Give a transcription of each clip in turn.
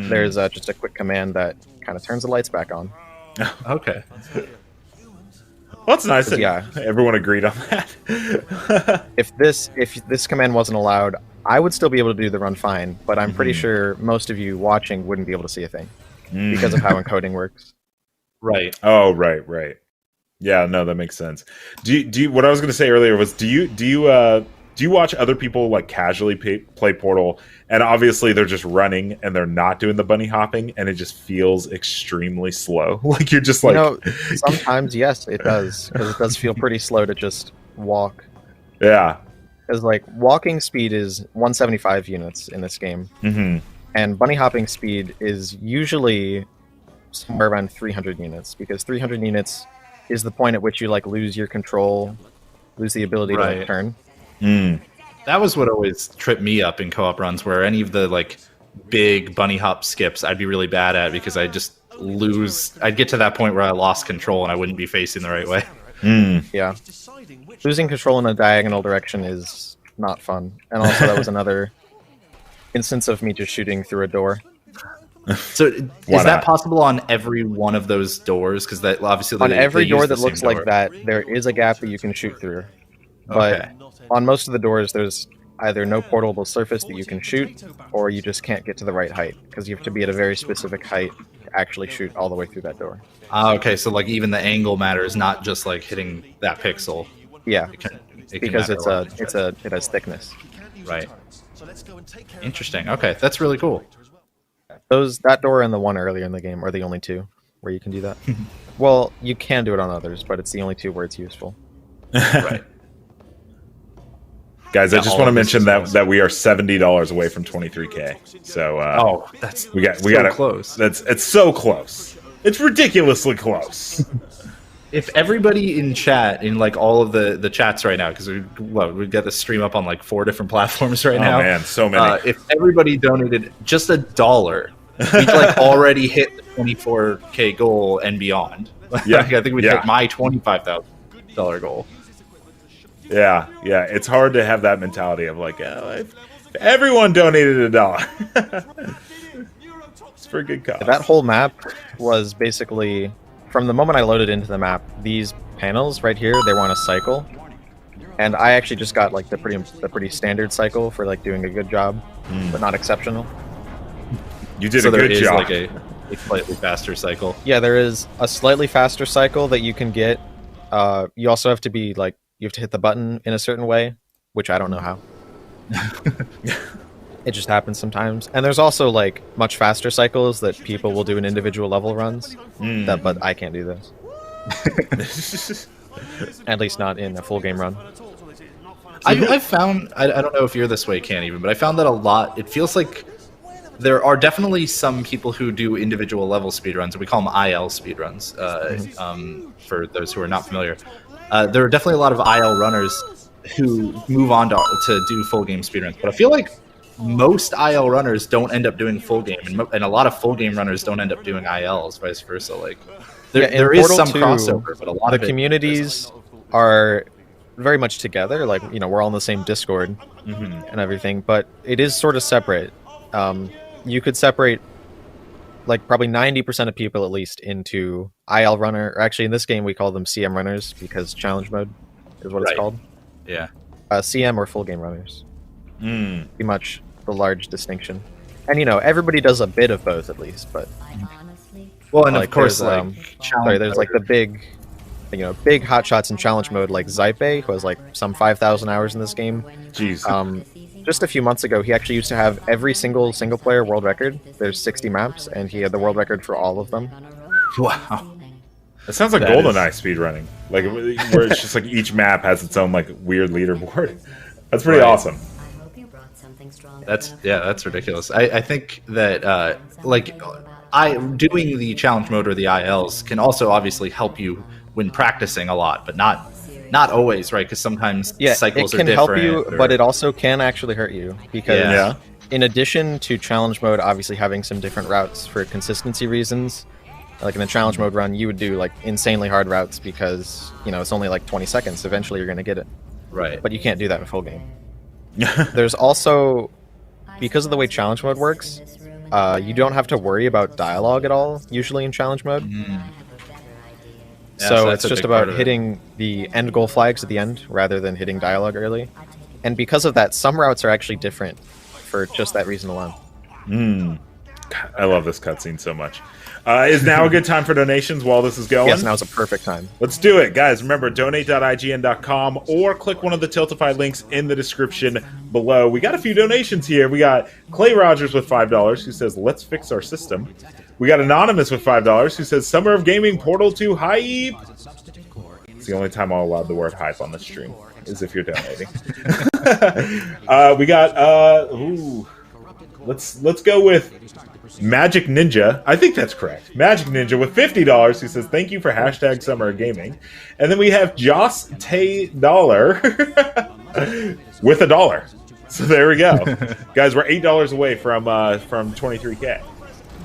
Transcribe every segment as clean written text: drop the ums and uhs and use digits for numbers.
There's just a quick command that kind of turns the lights back on. Okay. Well, that's nice that yeah, everyone agreed on that. if this command wasn't allowed, I would still be able to do the run fine, but I'm pretty sure most of you watching wouldn't be able to see a thing because of how encoding works. Right. Oh, right. Yeah, no, that makes sense. Do you what I was going to say earlier was do you watch other people like casually play Portal, and obviously they're just running and they're not doing the bunny hopping, and it just feels extremely slow. Like you're just like, sometimes yes, it does, because it does feel pretty slow to just walk. Yeah. Because like walking speed is 175 units in this game, and bunny hopping speed is usually somewhere around 300 units, because 300 units is the point at which you like lose your control, lose the ability to like, turn. That was what always tripped me up in co-op runs, where any of the like big bunny hop skips I'd be really bad at because I'd just lose. I'd get to that point where I lost control and I wouldn't be facing the right way. Yeah, losing control in a diagonal direction is not fun. And also that was another instance of me just shooting through a door. So is that possible on every one of those doors? Because that obviously on every door that looks like that, there is a gap that you can shoot through. But on most of the doors, there's either no portable surface that you can shoot, or you just can't get to the right height, because you have to be at a very specific height to actually shoot all the way through that door. Okay, so like even the angle matters, not just like hitting that pixel. Yeah, it because it has thickness. Right. Interesting. Okay, that's really cool. That door and the one earlier in the game are the only two where you can do that. Well, you can do it on others, but it's the only two where it's useful. Right. Guys, I just want to mention that we are $70 away from 23K. So we got close. It's so close. It's ridiculously close. If everybody in chat, in like all of the chats right now, because we got the stream up on like 4 different platforms right now. Oh man, so many. If everybody donated just $1, we'd like already hit the 24K goal and beyond. Yeah, I think we'd hit my $25,000 goal. Yeah, it's hard to have that mentality of like, if everyone donated $1. It's for a good cause. That whole map was basically, from the moment I loaded into the map, these panels right here, they were on a cycle, and I actually just got like the pretty standard cycle for like doing a good job, but not exceptional. You did a good job. Like a slightly faster cycle. Yeah, there is a slightly faster cycle that you can get. You also have to be like, you have to hit the button in a certain way, which I don't know how. It just happens sometimes. And there's also like much faster cycles that people will do in individual level runs, but I can't do those. At least not in a full game run. I've found, I don't know if you're this way, Ken, even, but I found that a lot. It feels like there are definitely some people who do individual level speedruns, and we call them IL speedruns, for those who are not familiar. There are definitely a lot of IL runners who move on to do full game speedruns, but I feel like most IL runners don't end up doing full game, and a lot of full game runners don't end up doing ILs, vice versa. Like there is some crossover, but a lot of the communities are very much together. Like, you know, we're all in the same Discord and everything, but it is sort of separate. You could separate like probably 90% of people at least into IL runner, or actually in this game we call them CM runners because challenge mode is what it's called. Yeah. CM or full game runners. Pretty much the large distinction. And you know, everybody does a bit of both at least, but well, and like, of course there's like the big hotshots in challenge mode like Zype, who has like some 5,000 hours in this game. Jeez. Just a few months ago, he actually used to have every single player world record. There's 60 maps, and he had the world record for all of them. Wow. It sounds like GoldenEye speedrunning. Like, where it's just like each map has its own like weird leaderboard. That's pretty awesome. That's ridiculous. I think that doing the challenge mode or the ILs can also obviously help you when practicing a lot, but not always, right? Because sometimes cycles are different. It can help you, but it also can actually hurt you, because in addition to challenge mode obviously having some different routes for consistency reasons, like in a challenge mode run you would do like insanely hard routes because, you know, it's only like 20 seconds. Eventually you're going to get it. Right. But you can't do that in full game. There's also, because of the way challenge mode works, you don't have to worry about dialogue at all, usually in challenge mode. Yeah, So that's it's a just big part about of it. hitting the end goal flags at the end rather than hitting dialogue early. And because of that, some routes are actually different for just that reason alone. God, I love this cutscene so much. Is now a good time for donations while this is going? Yes, now's a perfect time. Let's do it, guys. Remember, donate.ign.com or click one of the Tiltify links in the description below. We got a few donations here. We got Clay Rogers with $5 who says, let's fix our system. We got Anonymous with $5 who says, Summer of Gaming Portal 2 hype. It's the only time I'll allow the word hype on the stream, is if you're donating. We got, let's go with Magic Ninja. I think that's correct. Magic Ninja with $50 who says, thank you for hashtag Summer of Gaming. And then we have Joss Tay Dollar with $1. So there we go. Guys, we're $8 away from 23K.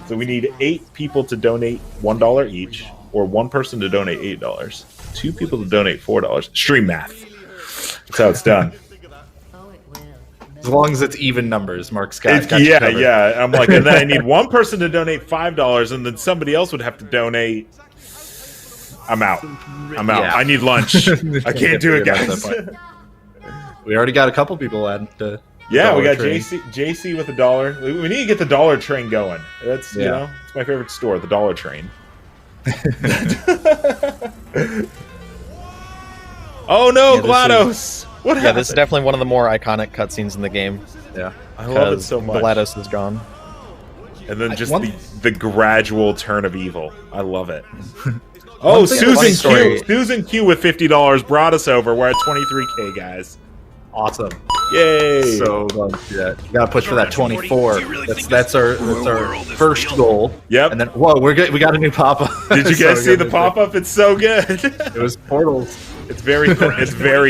So we need 8 people to donate $1 each, or 1 person to donate $8, 2 people to donate $4. Stream math. That's how it's done. As long as it's even numbers, Mark's got you Yeah, covered. yeah. I'm like, and then I need 1 person to donate $5, and then somebody else would have to donate. I'm out. Yeah. I need lunch. I can't do it, guys. We already got a couple people added to. Yeah, we Dollar got Tree. JC with $1. We need to get the Dollar Train going. That's you know, it's my favorite store, the Dollar Train. Oh no, GLaDOS! What happened? Yeah, this is definitely one of the more iconic cutscenes in the game. Yeah. I love it because so much. GLaDOS is gone. And then just one- the gradual turn of evil. I love it. Oh, thing- Susan funny Q. story- Susan Q with $50 brought us over. We're at 23K, guys. Awesome. Yay! So yeah, you gotta push for that 24. That's our first goal. Yep. And then whoa, we're good. We got a new pop-up. Did you guys see the pop-up? It's so good. It was portals. It's very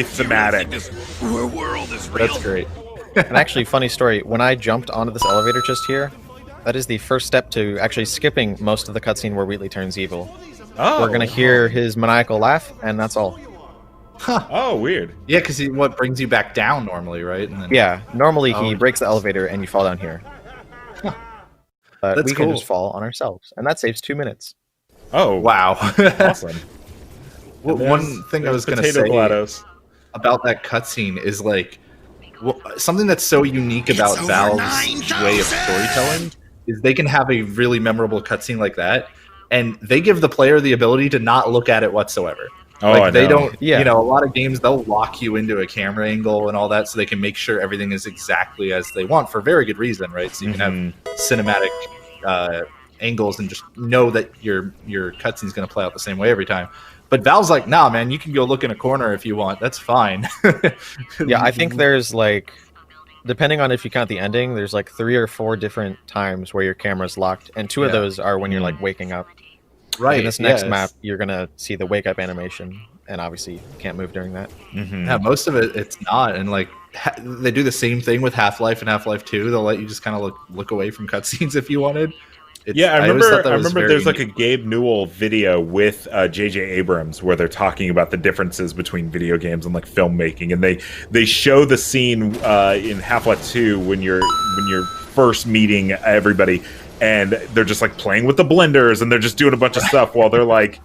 thematic. That's great. And actually, funny story, when I jumped onto this elevator just here, that is the first step to actually skipping most of the cutscene where Wheatley turns evil. Oh, We're gonna hear his maniacal laugh, and that's all. Oh, weird. Yeah, because what brings you back down normally, right? And then, Yeah, normally Oh. he breaks the elevator and you fall down here. But That's we can cool. just fall on ourselves, and that saves 2 minutes. Oh, Wow. awesome. Well, And one thing I was going to Potato say GLaDOS. about that cutscene is like something that's so unique about Valve's way of storytelling is they can have a really memorable cutscene like that, and they give the player the ability to not look at it whatsoever. Oh, like I they know. don't, Yeah. you know, a lot of games they'll lock you into a camera angle and all that, so they can make sure everything is exactly as they want for very good reason, right? So you can have cinematic angles and just know that your cutscene is going to play out the same way every time. But Valve's like, nah, man, you can go look in a corner if you want. That's fine. Yeah, I think there's like, depending on if you count the ending, there's like 3 or 4 different times where your camera's locked, and 2 of Yeah. those are when you're like waking up. right. In this next yes. map, you're gonna see the wake up animation, and obviously you can't move during that. Yeah, most of it it's not, and like they do the same thing with Half-Life and Half-Life 2. They'll let you just kind of look away from cutscenes if you wanted. Yeah, I always thought remember. that I was remember. very There's like a unique. Gabe Newell video with J.J. Abrams where they're talking about the differences between video games and like filmmaking, and they show the scene in Half-Life 2 when you're first meeting everybody, and they're just like playing with the blenders and they're just doing a bunch of stuff while they're like,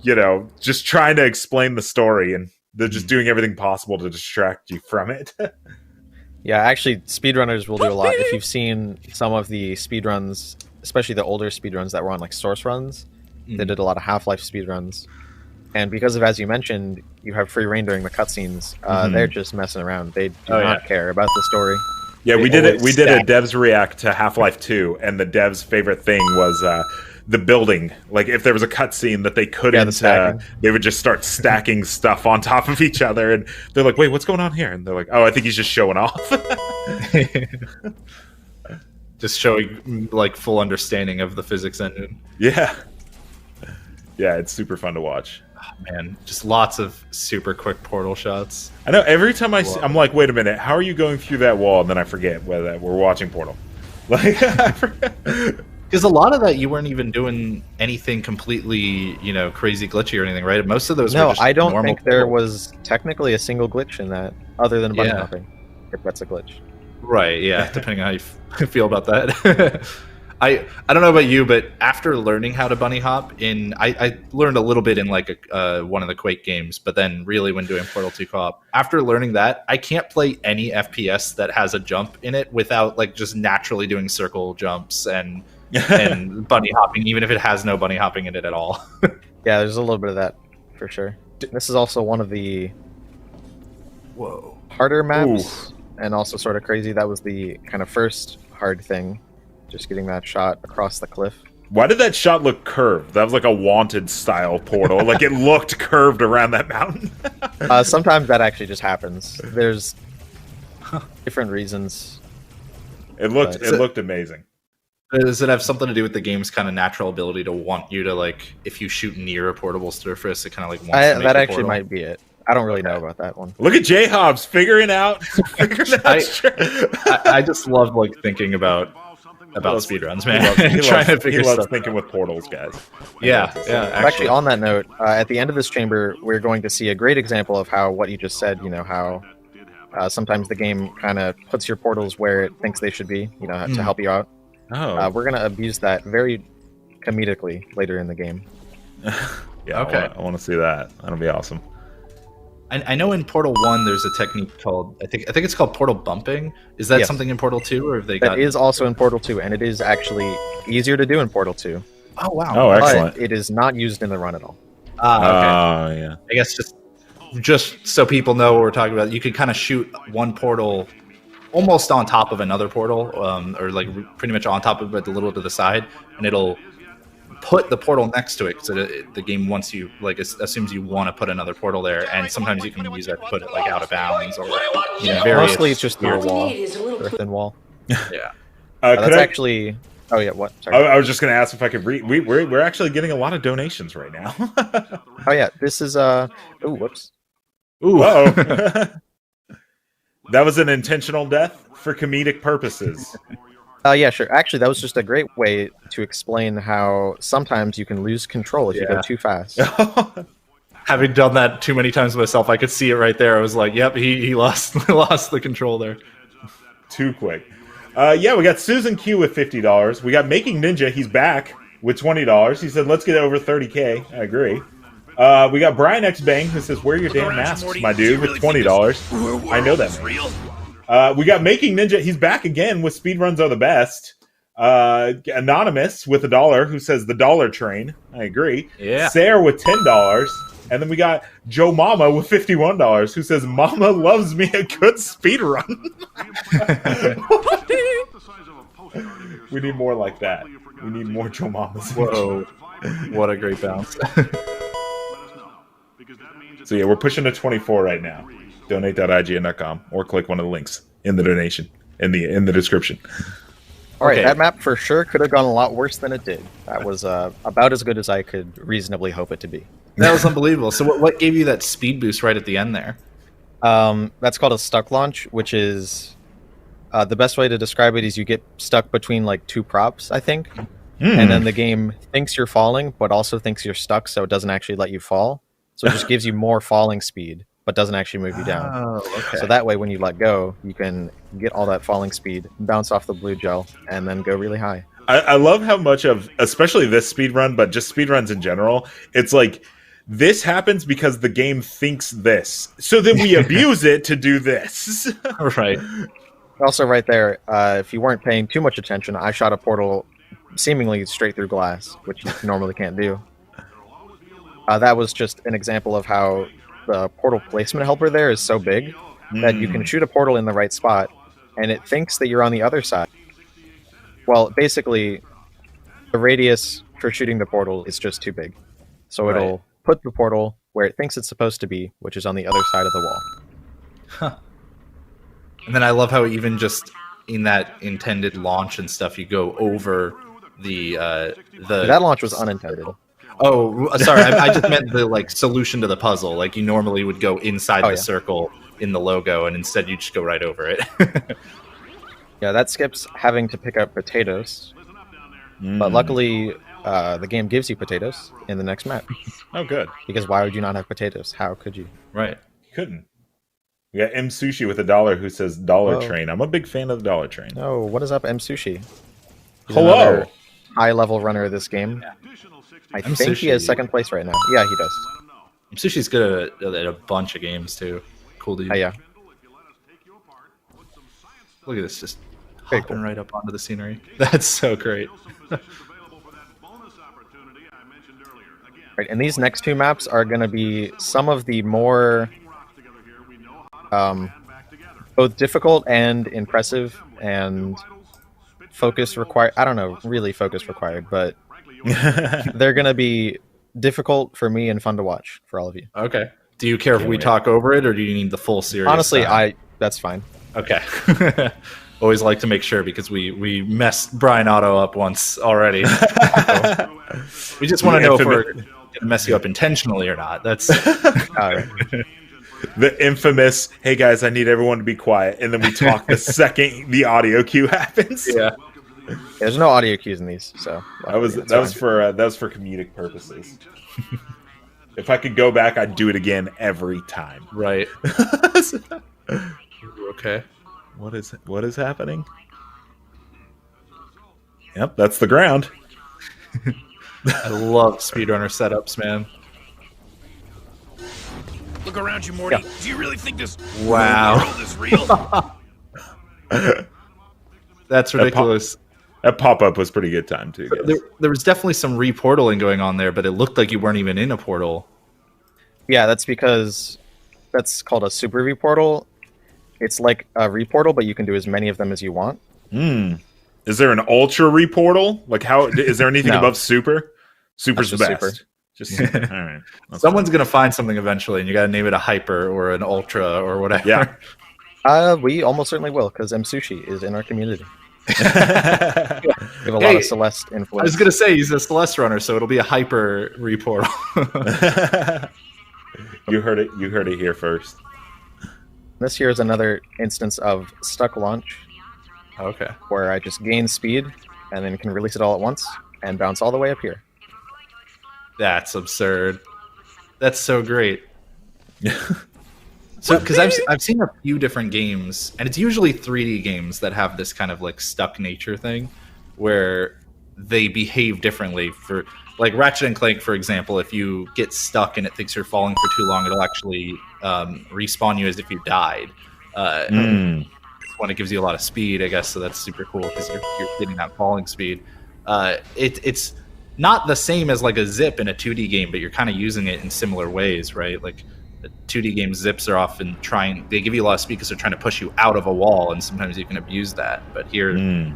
you know, just trying to explain the story, and they're just doing everything possible to distract you from it. Yeah, actually, speedrunners will do a lot. If you've seen some of the speedruns, especially the older speedruns that were on like source runs, they did a lot of Half-Life speedruns. And because of, as you mentioned, you have free reign during the cutscenes, they're just messing around. They do not care about the story. Yeah, we They did it. always We did a stack. devs react to Half-Life 2, and the devs' favorite thing was the building. Like, if there was a cutscene that they couldn't, stacking. they would just start stacking stuff on top of each other, and they're like, "Wait, what's going on here?" And they're like, "Oh, I think he's just showing off." Just showing like full understanding of the physics engine. Yeah, yeah, it's super fun to watch. Man, just lots of super quick portal shots. I know. Every time I'm like, "Wait a minute, how are you going through that wall?" And then I forget whether we're watching Portal. Like, I forget. Because a lot of that you weren't even doing anything completely, you know, crazy glitchy or anything, right? Most of those were No, just I don't normal think there portals. was technically a single glitch in that, other than button Yeah. hopping. If that's a glitch. Right, yeah, depending on how you feel about that. I don't know about you, but after learning how to bunny hop I learned a little bit in like one of the Quake games, but then really when doing Portal 2 co-op, after learning that, I can't play any FPS that has a jump in it without like just naturally doing circle jumps and bunny hopping, even if it has no bunny hopping in it at all. Yeah, there's a little bit of that for sure. This is also one of the harder maps, and also sort of crazy. That was the kind of first hard thing, just getting that shot across the cliff. Why did that shot look curved? That was like a Wanted style portal. Like it looked curved around that mountain. Sometimes that actually just happens. There's different reasons. It looked amazing. Does it have something to do with the game's kind of natural ability to want you to, like, if you shoot near a portable surface, it kind of like wants to make that a actually portal? might be it. I don't really know about that one. Look at J Hobbs figuring out. I just love like thinking about speedruns, man. He loves thinking with portals, guys. Yeah. Actually, on that note, at the end of this chamber, we're going to see a great example of how what you just said. You know how sometimes the game kind of puts your portals where it thinks they should be. You know, to help you out. Oh, we're gonna abuse that very comedically later in the game. Yeah, okay. I want to see that. That'll be awesome. I know in Portal 1 there's a technique called I think it's called portal bumping. Is that something in Portal 2, or have they got? That is also in Portal 2, and it is actually easier to do in Portal 2. Oh wow! Oh, excellent. But it is not used in the run at all. Okay. Yeah. I guess just so people know what we're talking about, you could kind of shoot one portal almost on top of another portal, or like pretty much on top of it, a little to the side, and it'll put the portal next to it, so the game wants you, like, assumes you want to put another portal there, and sometimes you can use that to put it like out of bounds, or mostly it's just through a wall, or a thin wall. Yeah. That's actually. Oh yeah, what? Sorry. I was just going to ask if I could read. We're actually getting a lot of donations right now. Oh yeah, this is Ooh, whoops. Ooh. Uh-oh. That was an intentional death for comedic purposes. Yeah, sure. Actually, that was just a great way to explain how sometimes you can lose control if you go too fast. Having done that too many times myself, I could see it right there. I was like, "Yep, he lost the control there." Too quick. Yeah, we got Susan Q with $50. We got Making Ninja. He's back with $20. He said, "Let's get over 30K." I agree. We got Brian X Bang who says, "Wear your damn masks, my dude," with $20. I know that man. We got Making Ninja. He's back again with Speedruns Are the Best. Anonymous with $1 who says the dollar train. I agree. Yeah. Sarah with $10. And then we got Joe Mama with $51 who says, "Mama loves me a good speed run." We need more like that. We need more Joe Mamas. Whoa. What a great bounce. So yeah, we're pushing to 24 right now. Donate.ign.com or click one of the links in the donation in the description. All right, that map for sure could have gone a lot worse than it did. That was about as good as I could reasonably hope it to be. That was unbelievable. So what gave you that speed boost right at the end there? That's called a stuck launch, which is the best way to describe it is you get stuck between like two props, I think. And then the game thinks you're falling, but also thinks you're stuck, so it doesn't actually let you fall. So it just gives you more falling speed, but doesn't actually move you down. Oh, okay. So that way, when you let go, you can get all that falling speed, bounce off the blue gel, and then go really high. I love how much of, especially this speedrun, but just speedruns in general, it's like, this happens because the game thinks this. So then we abuse it to do this. Right. Also, right there, if you weren't paying too much attention, I shot a portal seemingly straight through glass, which you normally can't do. That was just an example of how the portal placement helper there is so big that you can shoot a portal in the right spot, and it thinks that you're on the other side. Well, basically, the radius for shooting the portal is just too big. So it'll put the portal where it thinks it's supposed to be, which is on the other side of the wall. Huh. And then I love how even just in that intended launch and stuff, you go over the That launch was unintended. Oh, sorry. I just meant the like solution to the puzzle. Like you normally would go inside the circle in the logo, and instead you just go right over it. Yeah, that skips having to pick up potatoes. But luckily, the game gives you potatoes in the next map. Oh, good. Because why would you not have potatoes? How could you? Right. You couldn't. We got M Sushi with $1 who says dollar train. I'm a big fan of the dollar train. Oh, what is up, M Sushi? He's Hello. another high-level runner of this game. I think he has second place right now. Yeah, he does. Sushi's good at a bunch of games too. Cool dude. Oh, yeah. Look at this, just Very hopping cool. right up onto the scenery. That's so great. Right, and these next two maps are going to be some of the more both difficult and impressive and focus required. I don't know, really focus required, but they're going to be difficult for me and fun to watch for all of you. Okay. Do you care if we talk over it, or do you need the full series? Honestly, that's fine. Okay. Always like to make sure, because we messed Brian Otto up once already. So we just want to know if we're going to mess you up intentionally or not. That's All right. The infamous, hey guys, I need everyone to be quiet, and then we talk the second the audio cue happens. yeah. There's no audio cues in these, so That was for comedic purposes. If I could go back, I'd do it again every time. Right. Okay. What is happening? Yep, that's the ground. I love speedrunner setups, man. Look around you, Morty. Do you really think this Wow. world is real? That's ridiculous. That pop-up was pretty good time, too, guys. There was definitely some reportaling going on there, but it looked like you weren't even in a portal. Yeah, that's because that's called a super reportal. It's like a reportal, but you can do as many of them as you want. Is there an ultra reportal? Like, how is there anything No. above super? Super's the That's best. just Just all right. That's Someone's gonna find something eventually, and you gotta name it a hyper or an ultra or whatever. Yeah. We almost certainly will, because Sushi is in our community. fine. We have a lot Hey, of Celeste I influence. was gonna say he's a Celeste runner, so it'll be a hyper reportal. You heard it. You heard it here first. This here is another instance of stuck launch, Okay. where I just gain speed and then can release it all at once and bounce all the way up here. That's absurd. That's so great. So, because I've seen a few different games, and it's usually 3D games that have this kind of like stuck nature thing, where they behave differently. For like Ratchet and Clank, for example, if you get stuck and it thinks you're falling for too long, it'll actually respawn you as if you died. When it gives you a lot of speed, I guess, so that's super cool because you're getting that falling speed. It's not the same as like a zip in a 2D game, but you're kind of using it in similar ways, right? Like the 2D game zips are often they give you a lot of speed because they're trying to push you out of a wall, and sometimes you can abuse that. But here, you're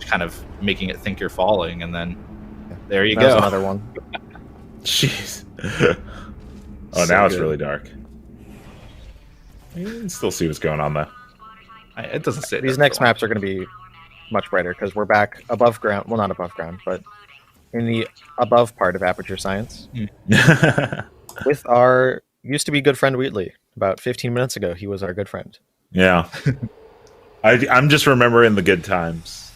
kind of making it think you're falling, and then there you There's go. another one. Jeez. So now it's good. really dark. You can still see what's going on though. It doesn't say These that next for long. maps are going to be much brighter because we're back above ground. Well, not above ground, but in the above part of Aperture Science with our used to be good friend Wheatley. About 15 minutes ago, he was our good friend. Yeah. I'm just remembering the good times.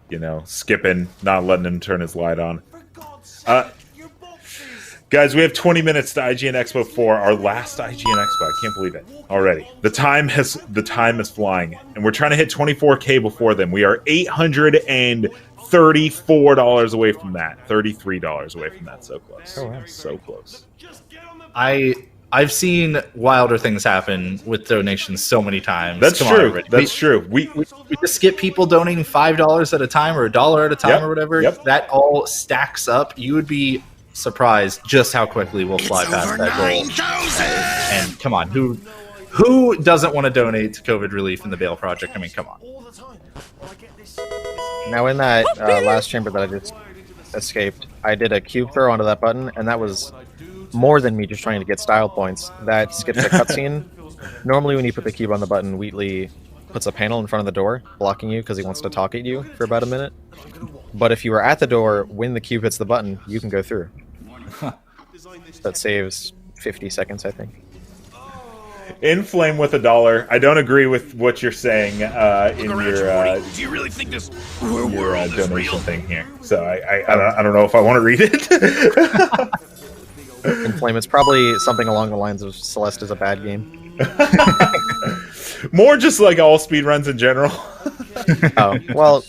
You know, skipping, not letting him turn his light on. Guys, we have 20 minutes to IGN Expo 4, our last IGN Expo. I can't believe it already. The time is flying, and we're trying to hit 24K before then. We are $834 away from that. $33 away from that. So close. Oh, wow. So close. I've seen wilder things happen with donations so many times. That's Come on, true. everybody. That's true. We We just get people donating $5 at a time or $1 at a time Yep, or whatever. yep. That all stacks up. You would be surprised just how quickly we'll fly past that goal. And come on, who doesn't want to donate to COVID relief in the Bail Project? I mean, come on. Now, in that last chamber that I just escaped, I did a cube throw onto that button, and that was more than me just trying to get style points. That skips a cutscene. Normally, when you put the cube on the button, Wheatley puts a panel in front of the door, blocking you because he wants to talk at you for about a minute. But if you are at the door when the cube hits the button, you can go through. That saves 50 seconds, I think. Inflame with $1. I don't agree with what you're saying in your Do you really think this your world is donation real? thing here. So I don't know if I want to read it. Inflame, it's probably something along the lines of Celeste is a bad game. More just like all speedruns in general. Oh, well,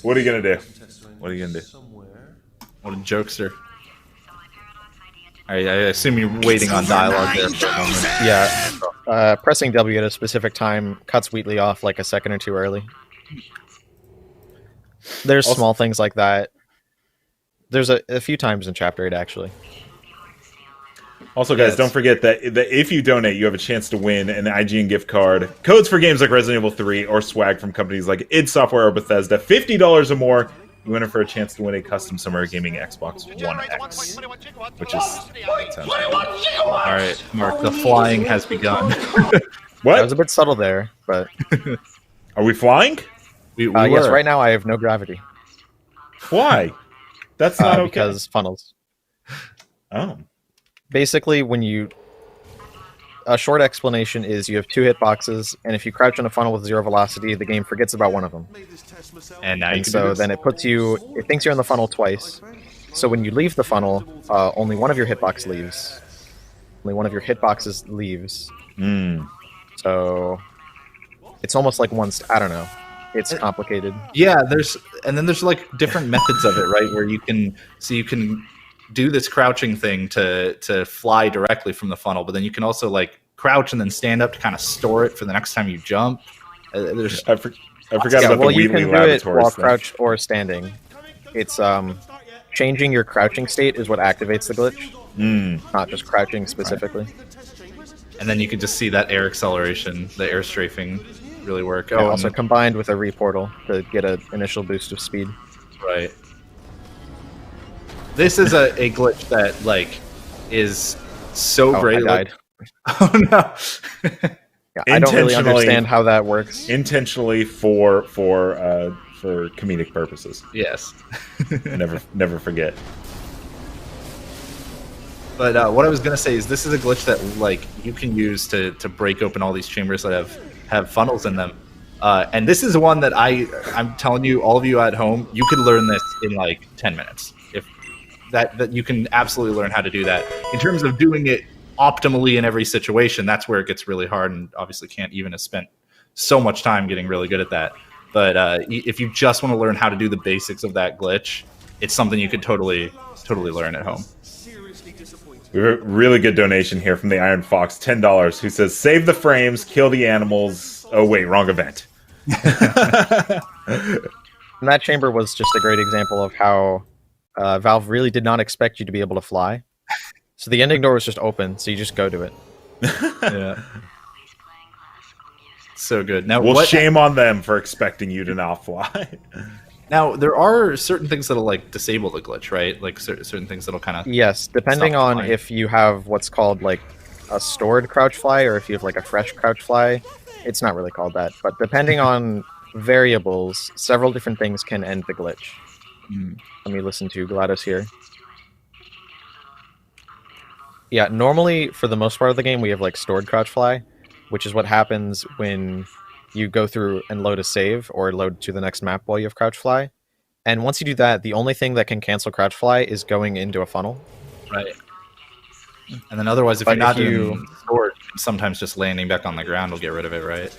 What are you gonna do? What are you gonna do? What a jokester. I assume you're waiting on dialogue there for a moment. Yeah, pressing W at a specific time cuts Wheatley off like a second or two early. There's Also, small things like that. There's a few times in Chapter 8, actually. Also, guys, don't forget that if you donate, you have a chance to win an IGN gift card, codes for games like Resident Evil 3, or swag from companies like id Software or Bethesda. $50 or more, you win it for a chance to win a custom Summer Gaming Xbox One X, which is... Alright, Mark, the flying has begun. What? I was a bit subtle there, but... Are we flying? Yes, right now I have no gravity. Why? That's not okay. Because funnels. Oh. Basically, when you... A short explanation is you have 2 hitboxes, and if you crouch in a funnel with 0 velocity, the game forgets about one of them. And now you can so then it puts you... It thinks you're in the funnel twice. So when you leave the funnel, only one of your hitbox leaves. Only one of your hitboxes leaves. So... It's almost like one... I don't know. It's complicated. Yeah, there's like different methods of it, right? Where you can do this crouching thing to fly directly from the funnel, but then you can also like crouch and then stand up to kind of store it for the next time you jump. I forgot about the you can do it while thing. crouched or standing. It's changing your crouching state is what activates the glitch, not just crouching specifically. And then you can just see that air acceleration, the air strafing, really work. Oh, also combined with a reportal to get an initial boost of speed. Right. This is a glitch that like is so great. I died. Oh no. Yeah, I don't really understand how that works. Intentionally for comedic purposes. Yes. never forget. But what I was gonna say is this is a glitch that like you can use to break open all these chambers that have funnels in them. And this is one that I'm telling you, all of you at home, you could learn this in like 10 minutes. If that you can absolutely learn how to do that. In terms of doing it optimally in every situation, that's where it gets really hard, and obviously can't even have spent so much time getting really good at that. But if you just want to learn how to do the basics of that glitch, it's something you could totally learn at home. We have a really good donation here from the Iron Fox, $10, who says, "Save the frames, kill the animals." Oh wait, wrong event. And that chamber was just a great example of how Valve really did not expect you to be able to fly. So the ending door was just open, so you just go to it. Yeah. So good. Now, well, shame on them for expecting you to not fly. Now, there are certain things that'll like disable the glitch, right? Like certain things that'll kind of... Yes, depending on if you have what's called like a stored crouch fly or if you have like a fresh crouch fly. It's not really called that, but depending on variables, several different things can end the glitch. Let me listen to GLaDOS here. Yeah, normally, for the most part of the game, we have like stored crouch fly, which is what happens when you go through and load a save or load to the next map while you have crouch fly. And once you do that, the only thing that can cancel crouch fly is going into a funnel. Right. And then otherwise, if you're not doing stored, sometimes just landing back on the ground will get rid of it, right?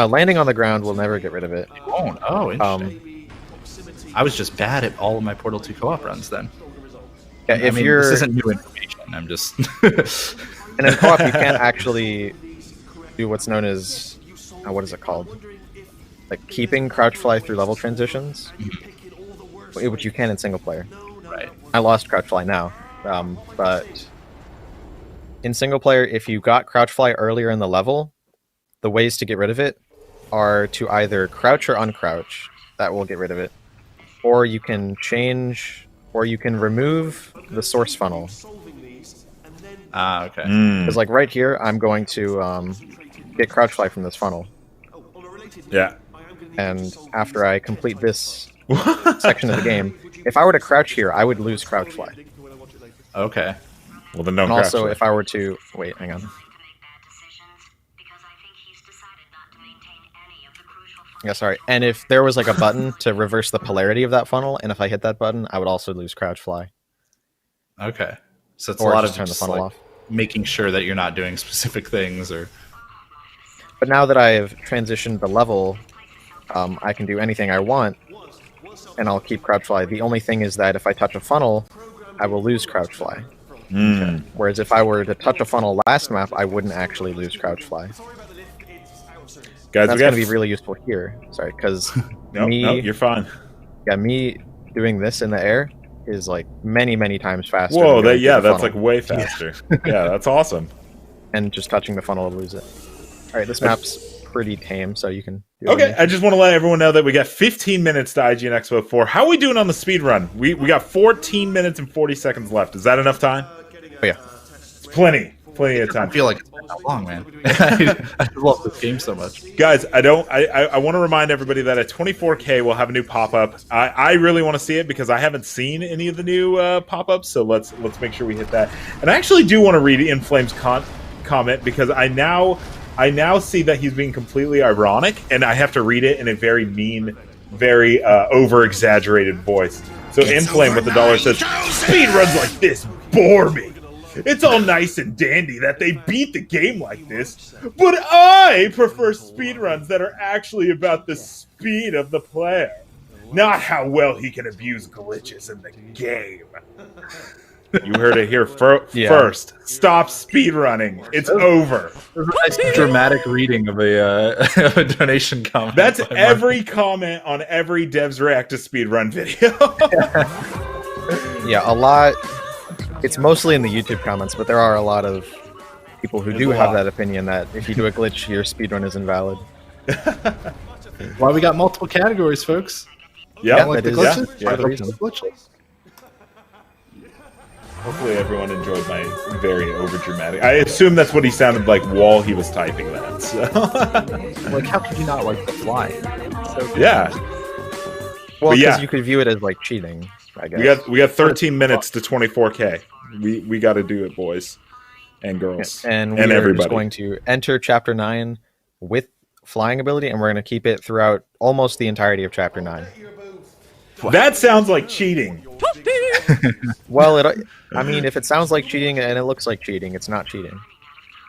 Landing on the ground will never get rid of it. Oh, interesting. I was just bad at all of my Portal 2 co-op runs then. Yeah, I mean, this isn't new information. I'm just... And in co-op, you can't actually do what's known as... what is it called? Like keeping crouch fly through level transitions, which you can in single player. Right. I lost crouch fly now, but in single player, if you got crouch fly earlier in the level, the ways to get rid of it are to either crouch or uncrouch. That will get rid of it. Or you can change, or you can remove the source funnel. Ah, okay. Because like right here, I'm going to get crouch fly from this funnel. Yeah. And after I complete this section of the game, if I were to crouch here, I would lose crouch fly. Okay. Well, then don't and crouch also, fly. if I were to... Wait, hang on. Yeah, sorry. And if there was like a button to reverse the polarity of that funnel, and if I hit that button, I would also lose crouch fly. Okay. So it's or a lot of turn the just funnel like off. making sure that you're not doing specific things or... But now that I've transitioned the level, I can do anything I want. and I'll keep crouch fly. The only thing is that if I touch a funnel, I will lose crouch fly. Mm. Whereas if I were to touch a funnel last map, I wouldn't actually lose crouch fly. Guys, That's going to be really useful here. Sorry, because no, you're fine. Yeah, me doing this in the air is like many times faster. Whoa, that's like way faster. Yeah, that's awesome. And just touching the funnel to lose it. All right, this map's pretty tame, so you can. Okay, I just want to let everyone know that we got 15 minutes to IGN Expo 4. How are we doing on the speed run? We got 14 minutes and 40 seconds left. Is that enough time? Oh, yeah, it's plenty of time. I feel like it's been that long, man. I love this game so much, guys. I want to remind everybody that at 24K we'll have a new pop-up. I really want to see it because I haven't seen any of the new pop-ups. So let's make sure we hit that. And I actually do want to read Inflame's comment because I now see that he's being completely ironic, and I have to read it in a very mean, very over-exaggerated voice. So Inflame with the dollar says, "Speed runs like this bore me. It's all nice and dandy that they beat the game like this, but I prefer speedruns that are actually about the speed of the player, not how well he can abuse glitches in the game." You heard it here first. Stop speedrunning. It's over. That's a nice dramatic reading of a donation comment. That's every comment on every Devs React to Speedrun video. Yeah, a lot. It's mostly in the YouTube comments, but there are a lot of people who do have that opinion that if you do a glitch, your speedrun is invalid. Why we got multiple categories, folks? Yeah, like the glitches? Hopefully everyone enjoyed my very overdramatic. I assume that's what he sounded like while he was typing that. So. Like, how could you not like the fly? So yeah. Well, because you could view it as like cheating, I guess. We got 13 minutes to 24K. We got to do it, boys and girls, and we're everybody. Just going to enter Chapter 9 with flying ability, and we're going to keep it throughout almost the entirety of Chapter 9. That sounds like cheating. Well, I mean, if it sounds like cheating and it looks like cheating, it's not cheating.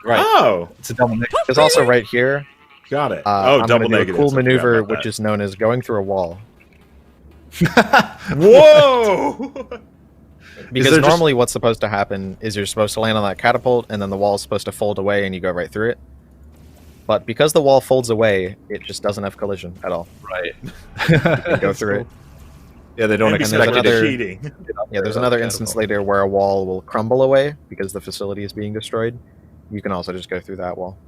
Right. Oh, it's a double negative. There's also right here. Got it. I'm double do negative. A cool maneuver, which is known as going through a wall. Whoa! Because normally what's supposed to happen is you're supposed to land on that catapult, and then the wall's supposed to fold away, and you go right through it. But because the wall folds away, it just doesn't have collision at all. Right. You can go through it. Yeah, they don't expect cheating. Yeah, there's another instance later where a wall will crumble away because the facility is being destroyed. You can also just go through that wall.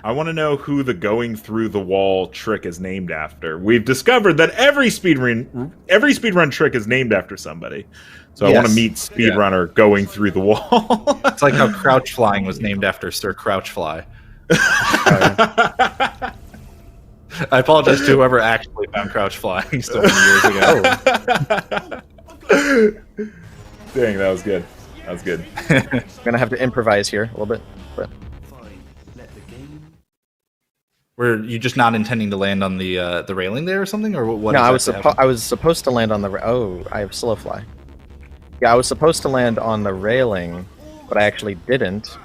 I want to know who the going through the wall trick is named after. We've discovered that every speedrun trick is named after somebody. So I want to meet speedrunner going through the wall. It's like how crouch flying was named after Sir Crouchfly. I apologize to whoever actually found crouch flying so many years ago. Dang, that was good. That was good. I'm gonna have to improvise here a little bit. But were you just not intending to land on the railing there or something, or what? No, I was supposed to land on the. Oh, I have slow fly. Yeah, I was supposed to land on the railing, but I actually didn't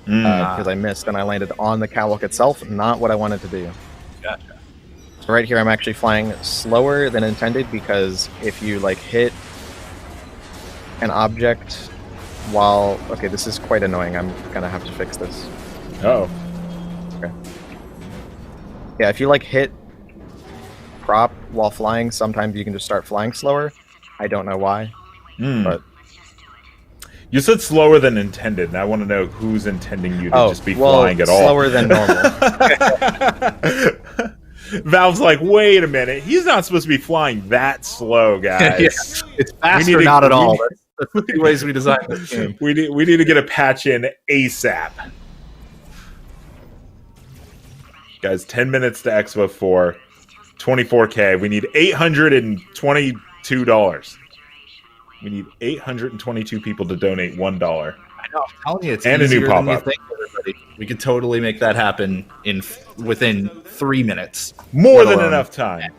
because I missed, and I landed on the catwalk itself. Not what I wanted to do. Gotcha. So right here, I'm actually flying slower than intended because if you like hit an object while okay, this is quite annoying. I'm gonna have to fix this. Oh. Okay. Yeah, if you like hit prop while flying, sometimes you can just start flying slower. I don't know why, but you said slower than intended, and I want to know who's intending you to just be flying at all. Slower than normal. Valve's like, wait a minute, he's not supposed to be flying that slow, guys. Yeah, it's fast or not at all. That's the two ways we designed this game. We need to get a patch in ASAP. Guys, 10 minutes to Expo 4, 24K. We need $822. We need 822 people to donate $1. I know, I'm telling you, it's and easier a new pop-up. than you think, everybody. We could totally make that happen within 3 minutes. More than enough time.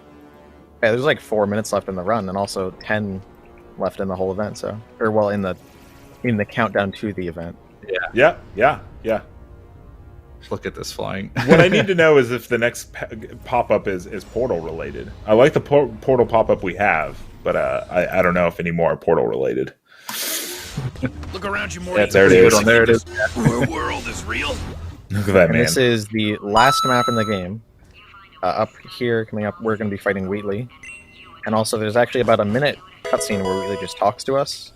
Yeah, there's like 4 minutes left in the run, and also 10 left in the whole event. So, or well, in the countdown to the event. Yeah. Look at this flying. What I need to know is if the next pop-up is Portal related. I like the Portal pop-up we have, but I don't know if any more are Portal related. Look around you, Morty. Yeah, there it is. There it is. The world is real. Look at that, And man. this is the last map in the game. Up here, coming up, we're going to be fighting Wheatley. And also, there's actually about a minute cutscene where Wheatley just talks to us.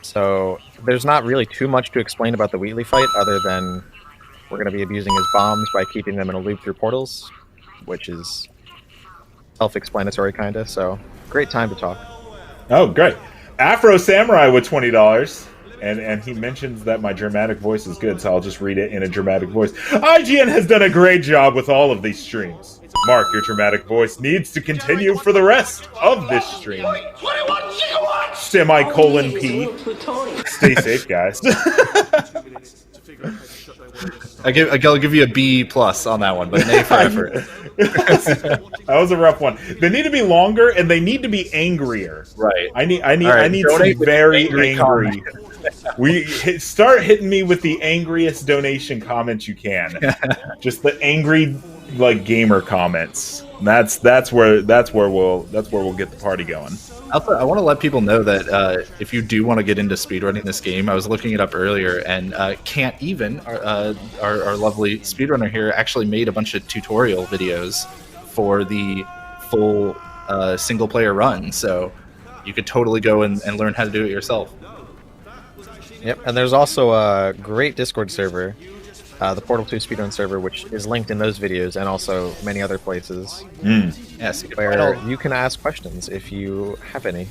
So, there's not really too much to explain about the Wheatley fight, other than we're going to be abusing his bombs by keeping them in a loop through portals, which is self-explanatory, kind of. So, great time to talk. Oh, great. Afro Samurai with $20. And he mentions that my dramatic voice is good, so I'll just read it in a dramatic voice. IGN has done a great job with all of these streams. Mark, your dramatic voice needs to continue for the rest of this stream. Semicolon P. Stay safe, guys. I'll give you a B+ on that one, but an A for effort. That was a rough one. They need to be longer, and they need to be angrier. Right. I need some very angry. Start hitting me with the angriest donation comments you can. Just the angry like gamer comments. That's where we'll get the party going. Also, I want to let people know that if you do want to get into speedrunning this game, I was looking it up earlier, and Can't Even, our lovely speedrunner here, actually made a bunch of tutorial videos for the full single-player run, so you could totally go and learn how to do it yourself. Yep, and there's also a great Discord server, the Portal 2 speedrun server, which is linked in those videos and also many other places. Yes, where you can ask questions if you have any.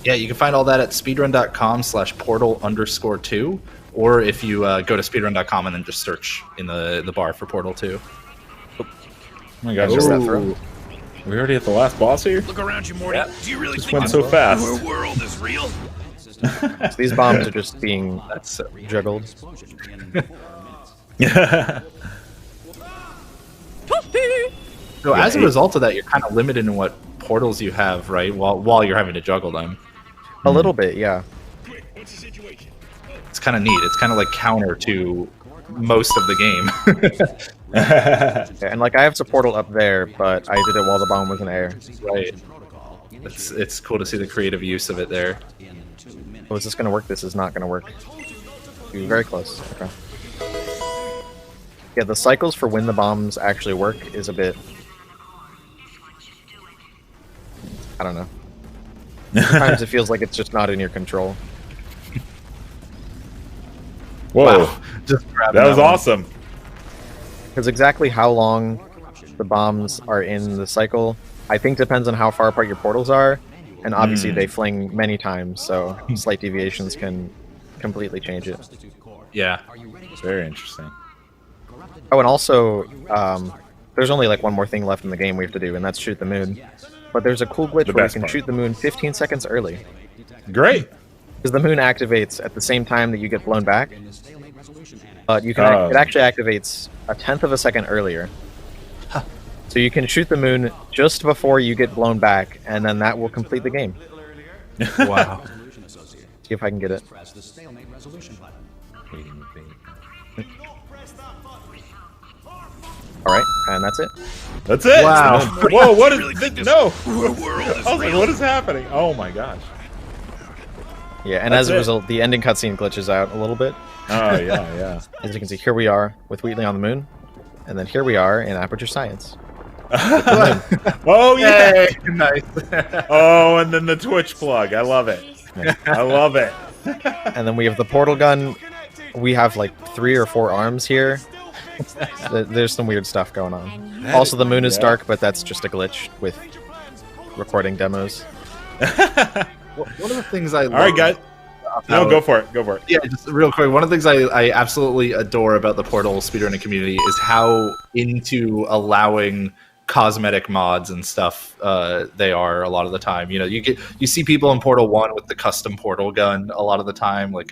Yeah, you can find all that at speedrun.com/portal_2, or if you go to speedrun.com and then just search in the bar for Portal 2. Oh my gosh, just that throw. We already at the last boss here? Look around you, Morty. Yeah. Do you really Just think went this so fast. The world is real? So these bombs are just being juggled. So as a result of that, you're kind of limited in what portals you have, right? While you're having to juggle them. A little bit, yeah. It's kind of neat. It's kind of like counter to most of the game. Yeah, and like I have a portal up there, but I did it while the bomb was in air. Right. It's cool to see the creative use of it there. Oh, is this going to work? This is not going to work. Ooh, very close. Okay. Yeah, the cycles for when the bombs actually work is a bit... I don't know. Sometimes it feels like it's just not in your control. Whoa. Wow. Just That was awesome. Because exactly how long the bombs are in the cycle, I think depends on how far apart your portals are. And obviously they fling many times, so slight deviations can completely change it. Yeah. Very interesting. Oh, and also, there's only like one more thing left in the game we have to do, and that's shoot the moon. But there's a cool glitch where you can shoot the moon 15 seconds early. Great. Because the moon activates at the same time that you get blown back. But you can it actually activates a tenth of a second earlier. So you can shoot the moon just before you get blown back, and then that will complete the game. Wow. See if I can get it. Alright, and that's it. That's it. Wow. Whoa, what is Really this? think this No. world is I was like, real? what is happening? Oh my gosh. Yeah, and That's as a it. result, the ending cutscene glitches out a little bit. Oh yeah, yeah. As you can see, here we are with Wheatley on the moon, and then here we are in Aperture Science. Oh yeah. Hey, nice. Oh, and then the Twitch plug. I love it. I love it. And then we have the portal gun. We have like 3 or 4 arms here. There's some weird stuff going on. Also, the moon is dark, but that's just a glitch with recording demos. One of the things I love... All right, guys. No, go for it. Go for it. Yeah, just real quick. One of the things I absolutely adore about the Portal speedrunning community is how into allowing cosmetic mods and stuff they are a lot of the time. You know, you see people in Portal 1 with the custom portal gun a lot of the time. Like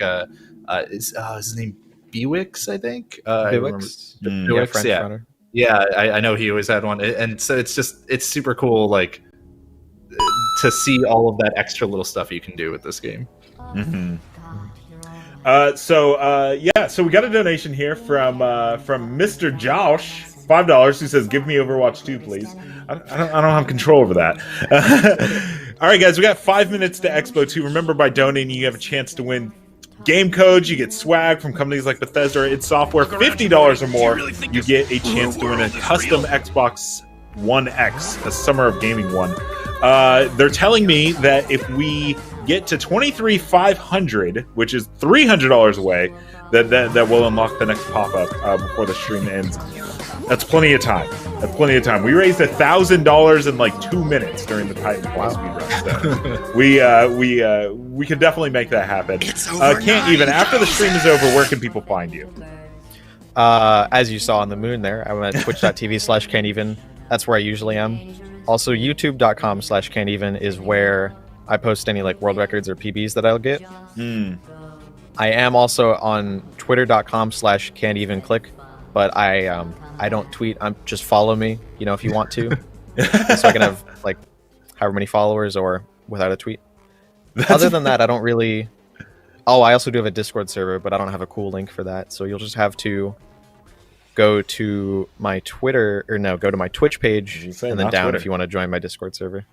is his name Bewix, I think. Bewix? Bewix, French yeah. runner. Yeah, I know he always had one, and so it's super cool, like to see all of that extra little stuff you can do with this game. So we got a donation here from Mr. Josh, $5, who says, "Give me Overwatch 2, please." I don't have control over that. All right, guys, we got 5 minutes to Expo 2. Remember, by donating, you have a chance to win game codes. You get swag from companies like Bethesda or id Software. $50 or more, you get a chance to win a custom Xbox One X, a Summer of Gaming one. They're telling me that if we get to 23,500, which is $300 away, that will unlock the next pop-up before the stream ends. That's plenty of time. We raised $1,000 in like 2 minutes during the Titanfall speedrun. So we could definitely make that happen. Can't even. After the stream is over, where can people find you? As you saw on the moon there, I'm at twitch.tv/can'teven. That's where I usually am. Also, youtube.com/can'teven is where I post any like world records or PBs that I'll get. I am also on twitter.com/can'tevenclick, but I don't tweet. Just follow me, if you want to, so I can have like however many followers or without a tweet. Other than that, I don't really. Oh, I also do have a Discord server, but I don't have a cool link for that. So you'll just have to go to my Twitter, or no, go to my Twitch page, and then down Twitter if you want to join my Discord server.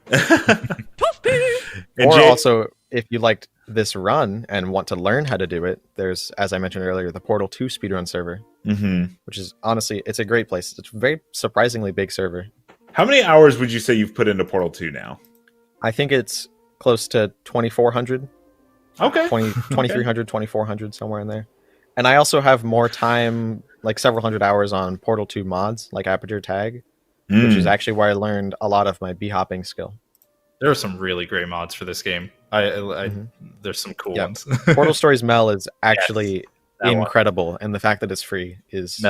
Or also, if you liked this run and want to learn how to do it, there's, as I mentioned earlier, the Portal 2 speedrun server, which is honestly, it's a great place. It's a very surprisingly big server. How many hours would you say you've put into Portal 2 now? I think it's close to 2,400. Okay. 2,300, 2,400, somewhere in there. And I also have more time, like several hundred hours on Portal 2 mods, like Aperture Tag, which is actually where I learned a lot of my bee-hopping skill. There are some really great mods for this game. There's some cool ones. Portal Stories Mel is actually incredible, and the fact that it's free is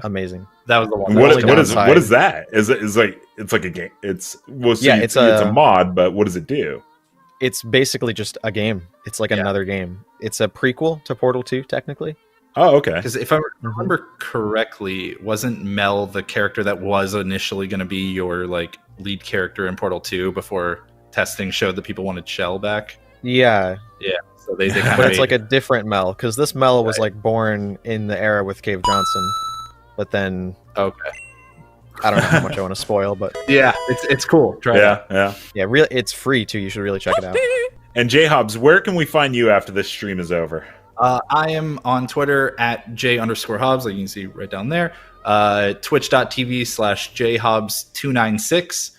amazing. That was the one. What is that? It's like a game. It's a mod, but what does it do? It's basically just a game. It's like another game. It's a prequel to Portal 2, technically. Oh, okay. Because if I remember correctly, wasn't Mel the character that was initially going to be your like lead character in Portal 2 before testing showed that people wanted Shell back? Yeah. So they kind of but it's like a different Mel, because this Mel was like born in the era with Cave Johnson, but then I don't know how much I want to spoil, but it's cool. Try it. Really, it's free too. You should really check it out. And J Hobbs, where can we find you after this stream is over? I am on Twitter at J_Hobbs, like you can see right down there. Twitch.tv/JHobbs296,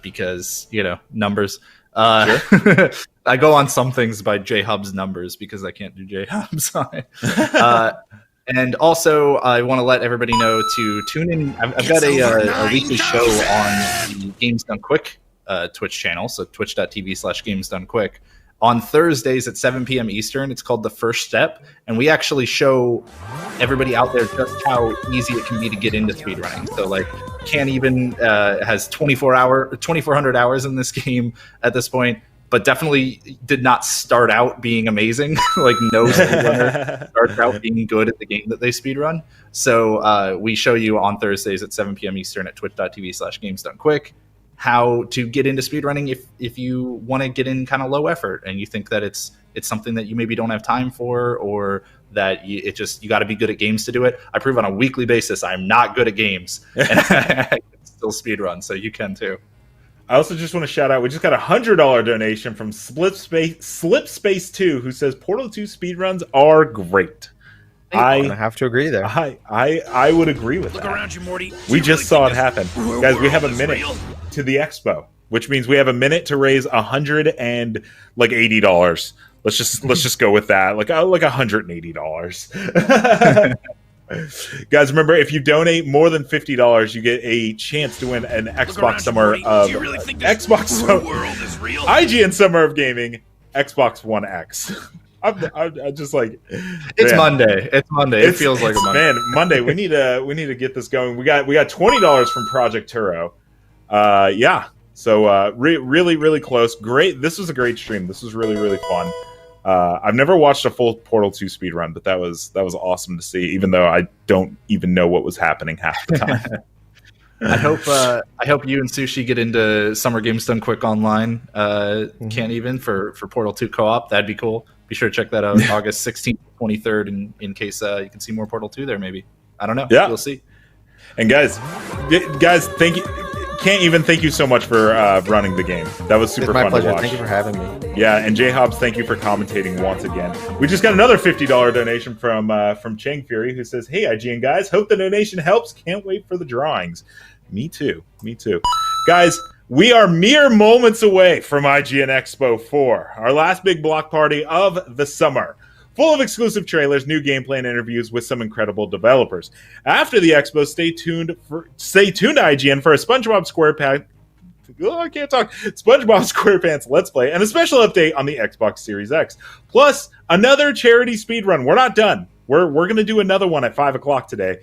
because, numbers. Sure. I go on some things by J-Hubs numbers because I can't do J-Hubs on it. And also, I want to let everybody know to tune in. I've got a weekly show on the Games Done Quick Twitch channel, so twitch.tv/GamesDoneQuick. On Thursdays at 7 p.m. Eastern, it's called The First Step, and we actually show everybody out there just how easy it can be to get into speedrunning. So, like, Can't Even has 2,400 hours in this game at this point, but definitely did not start out being amazing. Like, no speedrunner starts out being good at the game that they speedrun. So we show you on Thursdays at 7 p.m. Eastern at twitch.tv/GamesDoneQuick how to get into speedrunning if you want to get in kind of low effort and you think that it's something that you maybe don't have time for, or that you got to be good at games to do it. I prove on a weekly basis I'm not good at games, and I can still speedrun, so you can too. I also just want to shout out, we just got a $100 donation from Slipspace 2, who says Portal 2 speedruns are great. I have to agree there. I would agree with that. Look around you, Morty. We just saw it happen. Guys, we have a minute to the expo, which means we have a minute to raise $180. Let's just go with that. Like $180. Guys, remember, if you donate more than $50, you get a chance to win an Xbox Summer of IGN Summer of Gaming Xbox One X. I'm just like, it's Monday. It's Monday. It feels like a Monday. Man, Monday. We need to get this going. We got $20 from Project Turo. So really, really close. Great. This was a great stream. This was really, really fun. I've never watched a full Portal 2 speedrun, but that was awesome to see, even though I don't even know what was happening half the time. I hope you and Sushi get into Summer Games Done Quick online. Can't even for Portal 2 co-op. That'd be cool. Be sure to check that out August 16th, 23rd, in case you can see more Portal 2 there. Maybe, I don't know. Yeah, we'll see. And guys, thank you. Can't even thank you so much for running the game. That was super fun pleasure. to watch. Thank you for having me. Yeah, and J Hobbs, thank you for commentating once again. We just got another $50 donation from Chang Fury, who says, "Hey IGN guys, hope the donation helps. Can't wait for the drawings." Me too. Guys, we are mere moments away from IGN Expo 4, our last big block party of the summer. Full of exclusive trailers, new gameplay, and interviews with some incredible developers. After the expo, stay tuned to IGN for a SpongeBob SquarePants. Oh, I can't talk. SpongeBob SquarePants Let's Play and a special update on the Xbox Series X. Plus, another charity speedrun. We're not done. We're going to do another one at 5 o'clock today.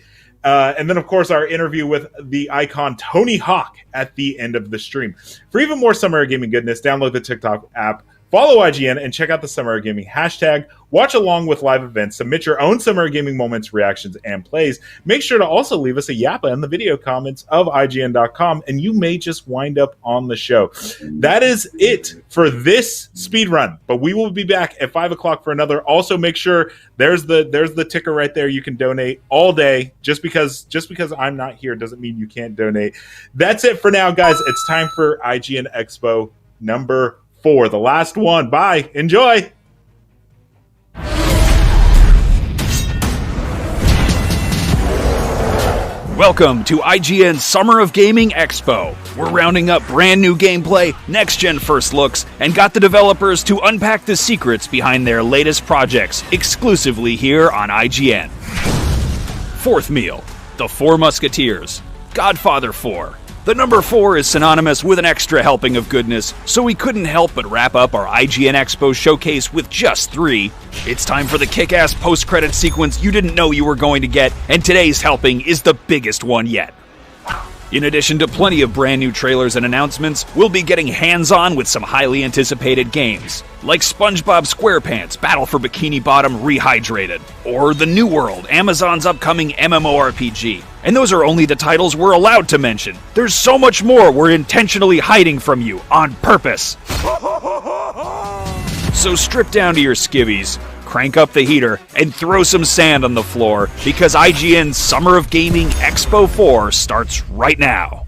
And then, of course, our interview with the icon Tony Hawk at the end of the stream. For even more Summer Gaming goodness, download the TikTok app, follow IGN, and check out the Summer Gaming hashtag. Watch along with live events. Submit your own Summer Gaming moments, reactions, and plays. Make sure to also leave us a yappa in the video comments of IGN.com, and you may just wind up on the show. That is it for this speedrun, but we will be back at 5 o'clock for another. Also, make sure there's the ticker right there. You can donate all day. Just because I'm not here doesn't mean you can't donate. That's it for now, guys. It's time for IGN Expo number 4, the last one. Bye. Enjoy. Welcome to IGN's Summer of Gaming Expo. We're rounding up brand new gameplay, next-gen first looks, and got the developers to unpack the secrets behind their latest projects exclusively here on IGN. Fourth meal, The Four Musketeers, Godfather 4. The number 4 is synonymous with an extra helping of goodness, so we couldn't help but wrap up our IGN Expo showcase with just 3. It's time for the kick-ass post-credit sequence you didn't know you were going to get, and today's helping is the biggest one yet. In addition to plenty of brand new trailers and announcements, we'll be getting hands-on with some highly anticipated games, like SpongeBob SquarePants Battle for Bikini Bottom Rehydrated, or The New World, Amazon's upcoming MMORPG. And those are only the titles we're allowed to mention. There's so much more we're intentionally hiding from you, on purpose. So strip down to your skivvies, crank up the heater, and throw some sand on the floor, because IGN's Summer of Gaming Expo 4 starts right now.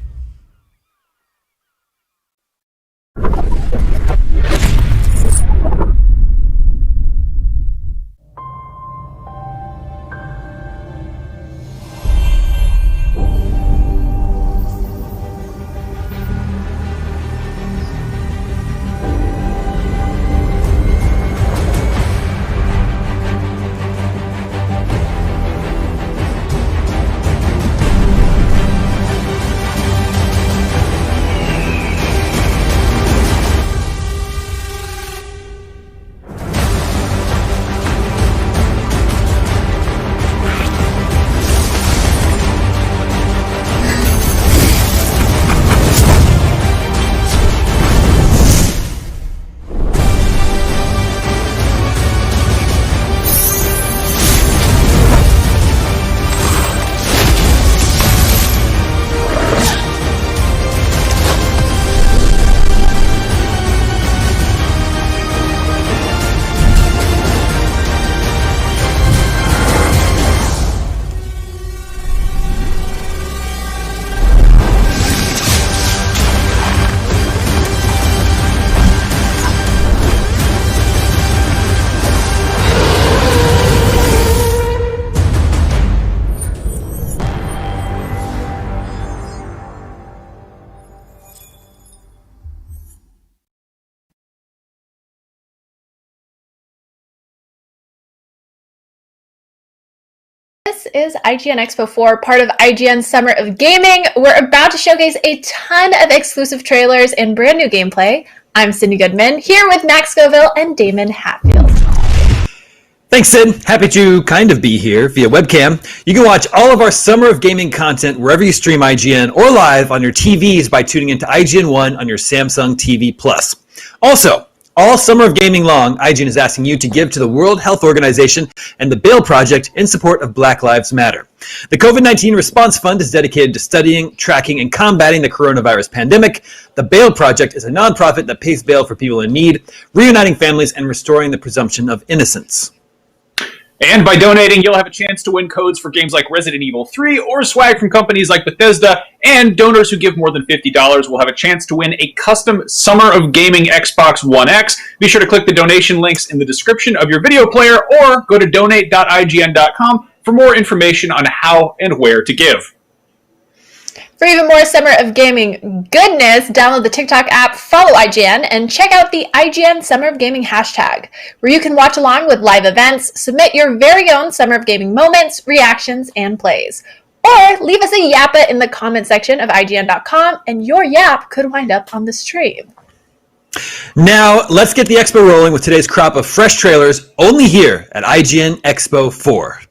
This is IGN Expo 4, part of IGN's Summer of Gaming. We're about to showcase a ton of exclusive trailers and brand new gameplay. I'm Sydney Goodman, here with Max Scoville and Damon Hatfield. Thanks, Sid. Happy to kind of be here via webcam. You can watch all of our Summer of Gaming content wherever you stream IGN or live on your TVs by tuning into IGN 1 on your Samsung TV Plus. Also, All summer of gaming long, IGN is asking you to give to the World Health Organization and the Bail Project in support of Black Lives Matter. The COVID-19 Response Fund is dedicated to studying, tracking, and combating the coronavirus pandemic. The Bail Project is a nonprofit that pays bail for people in need, reuniting families and restoring the presumption of innocence. And by donating, you'll have a chance to win codes for games like Resident Evil 3 or swag from companies like Bethesda. And donors who give more than $50 will have a chance to win a custom Summer of Gaming Xbox One X. Be sure to click the donation links in the description of your video player or go to donate.ign.com for more information on how and where to give. For even more Summer of Gaming goodness, download the TikTok app, follow IGN, and check out the IGN Summer of Gaming hashtag, where you can watch along with live events, submit your very own Summer of Gaming moments, reactions, and plays. Or leave us a yappa in the comment section of IGN.com, and your yap could wind up on the stream. Now, let's get the expo rolling with today's crop of fresh trailers, only here at IGN Expo 4.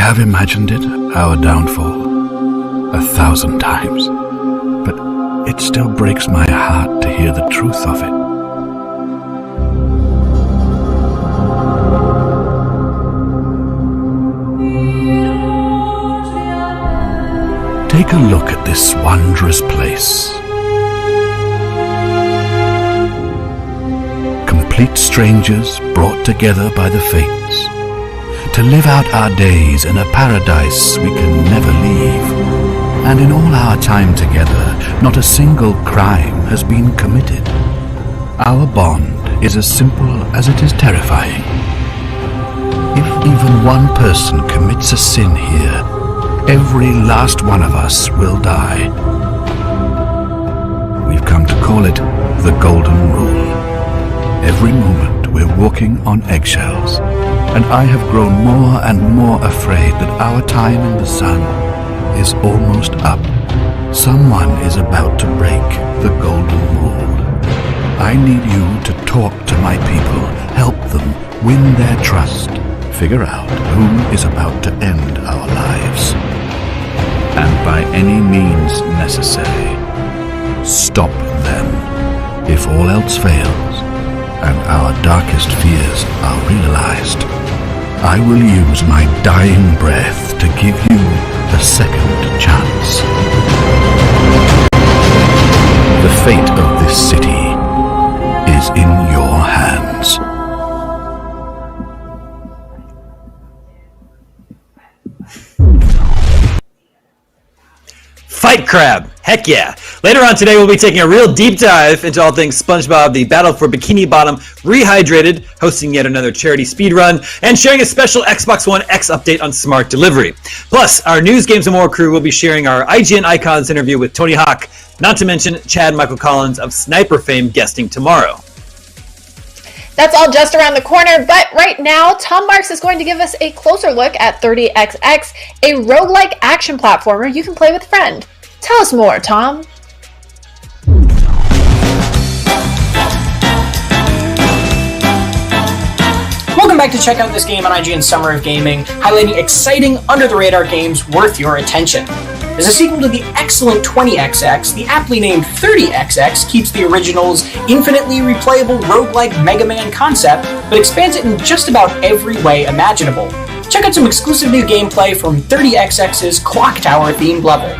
have imagined it, our downfall, 1,000 times, but it still breaks my heart to hear the truth of it. Take a look at this wondrous place. Complete strangers brought together by the fates to live out our days in a paradise we can never leave. And in all our time together, not a single crime has been committed. Our bond is as simple as it is terrifying. If even one person commits a sin here, every last one of us will die. We've come to call it the Golden Rule. Every moment we're walking on eggshells, and I have grown more and more afraid that our time in the sun is almost up. Someone is about to break the Golden Rule. I need you to talk to my people, help them win their trust, figure out who is about to end our lives, and by any means necessary, stop them. If all else fails, and our darkest fears are realized, I will use my dying breath to give you a second chance. The fate of this city is in your hands. Fight Crab! Heck yeah! Later on today, we'll be taking a real deep dive into all things SpongeBob, the Battle for Bikini Bottom Rehydrated, hosting yet another charity speedrun, and sharing a special Xbox One X update on smart delivery. Plus, our News, Games, and More crew will be sharing our IGN Icons interview with Tony Hawk, not to mention Chad Michael Collins of Sniper fame guesting tomorrow. That's all just around the corner, but right now, Tom Marks is going to give us a closer look at 30XX, a roguelike action platformer you can play with a friend. Tell us more, Tom. Welcome back to check out this game on IGN's Summer of Gaming, highlighting exciting, under-the-radar games worth your attention. As a sequel to the excellent 20XX, the aptly named 30XX keeps the original's infinitely replayable roguelike Mega Man concept, but expands it in just about every way imaginable. Check out some exclusive new gameplay from 30XX's Clock Tower themed level.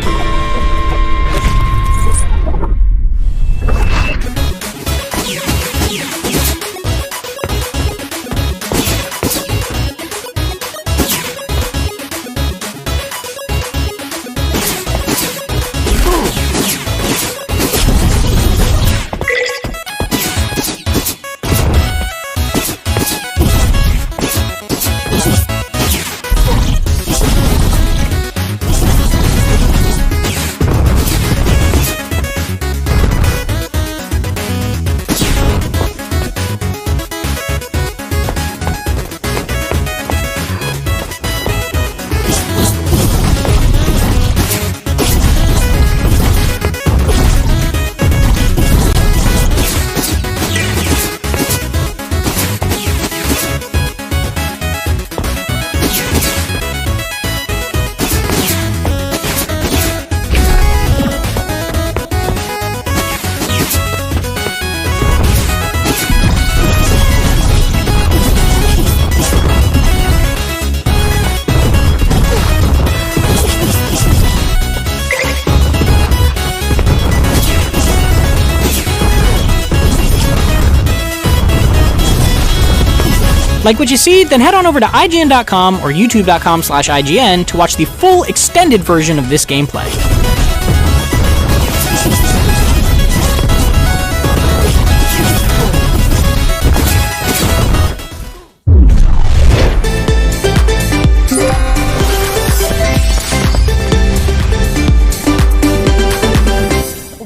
Like what you see? Then head on over to IGN.com or YouTube.com/IGN to watch the full extended version of this gameplay.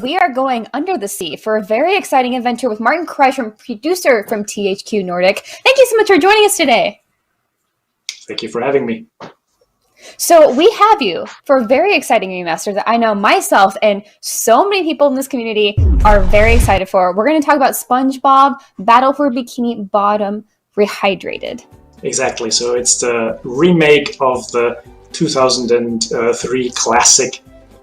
We are going under the sea for a very exciting adventure with Martin Kreischer, producer from THQ Nordic. Thank you so much for joining us today. Thank you for having me. So we have you for a very exciting remaster that I know myself and so many people in this community are very excited for. We're going to talk about SpongeBob Battle for Bikini Bottom Rehydrated. Exactly. So it's the remake of the 2003 classic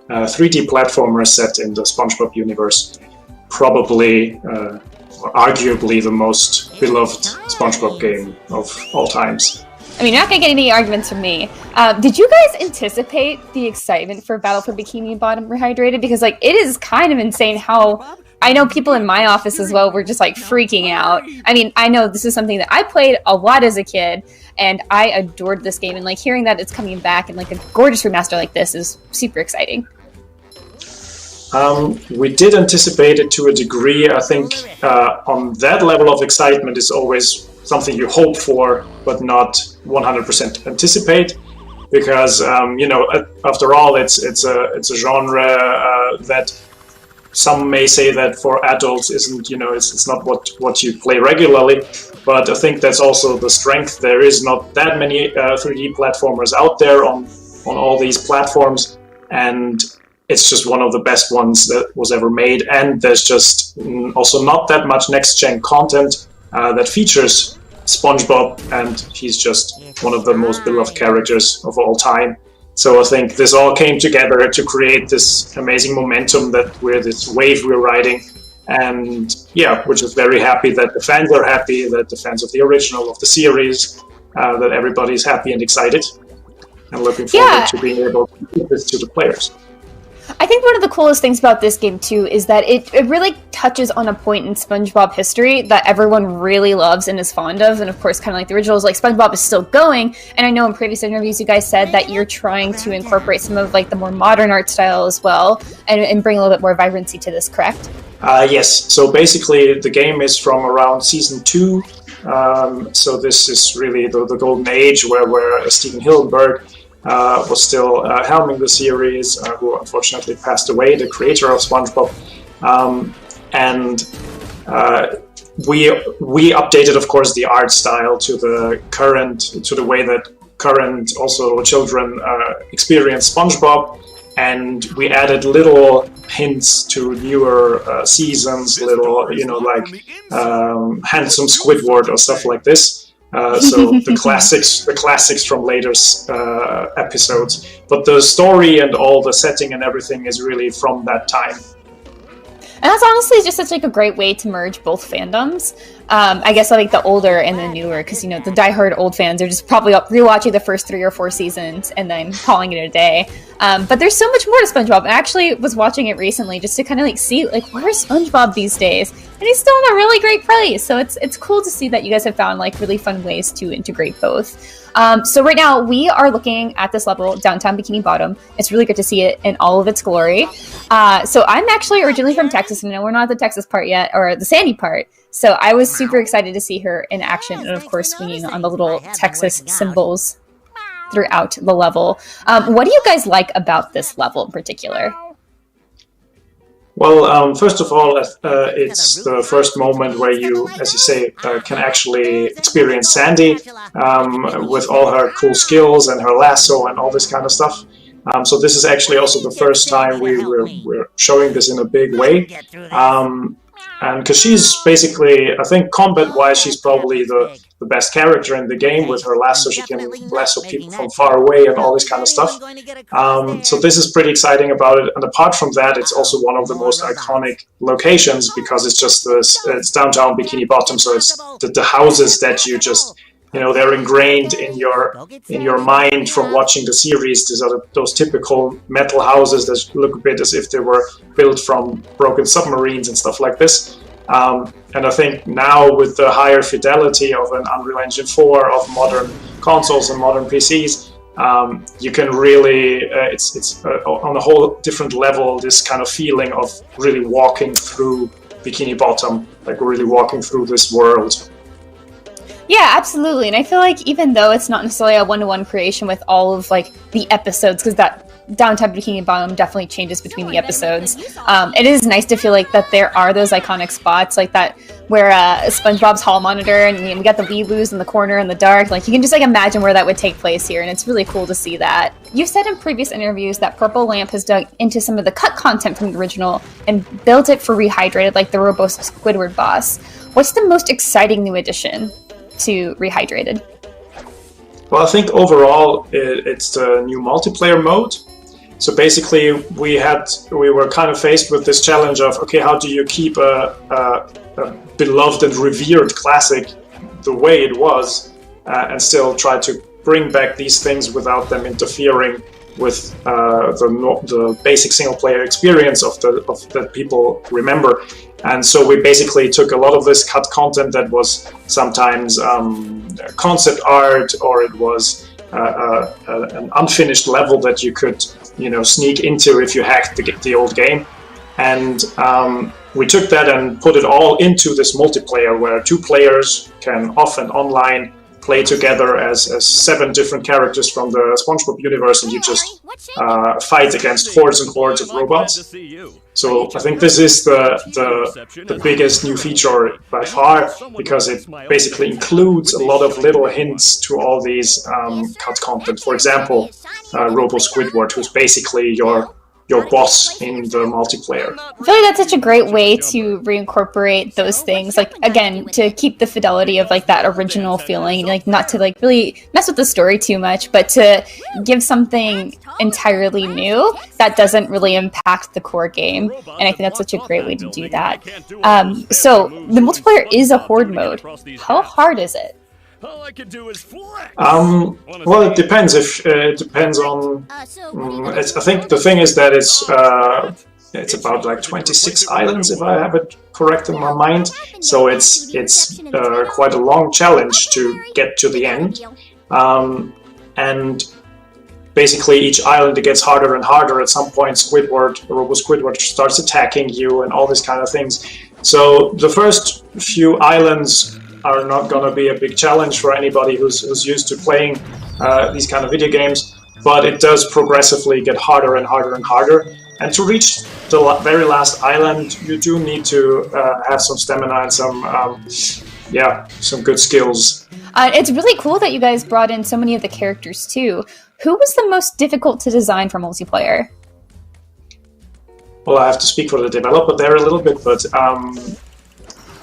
3D platformer set in the SpongeBob universe. Probably, or arguably, the most beloved SpongeBob game of all times. I mean, you're not going to get any arguments from me. Did you guys anticipate the excitement for Battle for Bikini Bottom Rehydrated? Because, like, it is kind of insane how... I know people in my office as well were just, like, freaking out. I mean, I know this is something that I played a lot as a kid, and I adored this game. And, like, hearing that it's coming back and, like, a gorgeous remaster like this is super exciting. We did anticipate it to a degree. I think on that level of excitement is always something you hope for, but not 100% anticipate, because you know, after all, it's a genre that some may say that for adults isn't, you know, it's not what you play regularly. But I think that's also the strength. There is not that many 3D platformers out there on all these platforms, and it's just one of the best ones that was ever made. And there's just also not that much next-gen content that features SpongeBob, and he's just one of the most beloved characters of all time. So I think this all came together to create this amazing momentum this wave we're riding. And yeah, we're just very happy that the fans are happy, that the fans of the original, of the series, that everybody's happy and excited, and looking forward to being able to give this to the players. I think one of the coolest things about this game, too, is that it really touches on a point in SpongeBob history that everyone really loves and is fond of. And, of course, kind of like the originals, like, SpongeBob is still going. And I know in previous interviews you guys said that you're trying to incorporate some of, like, the more modern art style as well and bring a little bit more vibrancy to this, correct? Yes. So basically, the game is from around Season 2. So this is really the golden age where Steven Hillenburg was still helming the series, who unfortunately passed away, the creator of SpongeBob. And we updated, of course, the art style to the way that current also children experience SpongeBob. And we added little hints to newer seasons, little, you know, like handsome Squidward or stuff like this. So the classics from later episodes, but the story and all the setting and everything is really from that time. And that's honestly just such like a great way to merge both fandoms. I guess like the older and the newer, because you know the diehard old fans are just probably rewatching the first 3 or 4 seasons and then calling it a day. But there's so much more to SpongeBob. I actually was watching it recently just to kind of like see like where's SpongeBob these days, and he's still in a really great place. So it's cool to see that you guys have found like really fun ways to integrate both. So right now we are looking at this level, Downtown Bikini Bottom. It's really good to see it in all of its glory. So I'm actually originally from Texas, and I know we're not at the Texas part yet, or the Sandy part. So I was super excited to see her in action, and of course swinging on the little Texas symbols throughout the level. What do you guys like about this level in particular? Well, first of all, it's the first moment where you, as you say, can actually experience Sandy with all her cool skills and her lasso and all this kind of stuff. So this is actually also the first time we're showing this in a big way. And because she's basically, I think combat-wise, she's probably the best character in the game. With her lasso, she can lasso people from far away and all this kind of stuff. So this is pretty exciting about it. And apart from that, it's also one of the most iconic locations because it's just it's downtown Bikini Bottom. So it's the houses that you just, you know, they're ingrained in your mind from watching the series. These are those typical metal houses that look a bit as if they were built from broken submarines and stuff like this. And I think now with the higher fidelity of an Unreal Engine 4, of modern consoles and modern PCs, you can really, it's on a whole different level, this kind of feeling of really walking through Bikini Bottom, like really walking through this world. Yeah, absolutely. And I feel like even though it's not necessarily a one-to-one creation with all of like the episodes, because that Downtown Bikini Bottom definitely changes between the episodes, it is nice to feel like that there are those iconic spots like that where SpongeBob's hall monitor, and we got the Weeboos in the corner in the dark. Like you can just like imagine where that would take place here, and it's really cool to see that. You've said in previous interviews that Purple Lamp has dug into some of the cut content from the original and built it for Rehydrated, like the robust Squidward boss. What's the most exciting new addition to Rehydrated? Well, I think overall it's the new multiplayer mode. So basically, we were kind of faced with this challenge of, okay, how do you keep a beloved and revered classic the way it was, and still try to bring back these things without them interfering with the basic single-player experience that people remember. And so we basically took a lot of this cut content that was sometimes concept art, or it was an unfinished level that you could, sneak into if you hacked the old game. And we took that and put it all into this multiplayer where 2 players can often online play together as 7 different characters from the SpongeBob universe, and you just fight against hordes and hordes of robots. So I think this is the biggest new feature by far, because it basically includes a lot of little hints to all these cut content. For example, Robo Squidward, who's basically your boss in the multiplayer. I feel like that's such a great way to reincorporate those things, like, again, to keep the fidelity of like that original feeling, like not to like really mess with the story too much, but to give something entirely new that doesn't really impact the core game. And I think that's such a great way to do that. So the multiplayer is a horde mode. How hard is it? Well, it depends. It depends on. I think the thing is that it's about like 26 islands, if I have it correct in my mind. So it's quite a long challenge to get to the end, and basically each island, it gets harder and harder. At some point, Robo Squidward starts attacking you and all these kind of things. So the first few islands are not going to be a big challenge for anybody who's used to playing these kind of video games, but it does progressively get harder and harder and harder. And to reach the very last island, you do need to have some stamina and some good skills. It's really cool that you guys brought in so many of the characters too. Who was the most difficult to design for multiplayer? Well, I have to speak for the developer there a little bit, but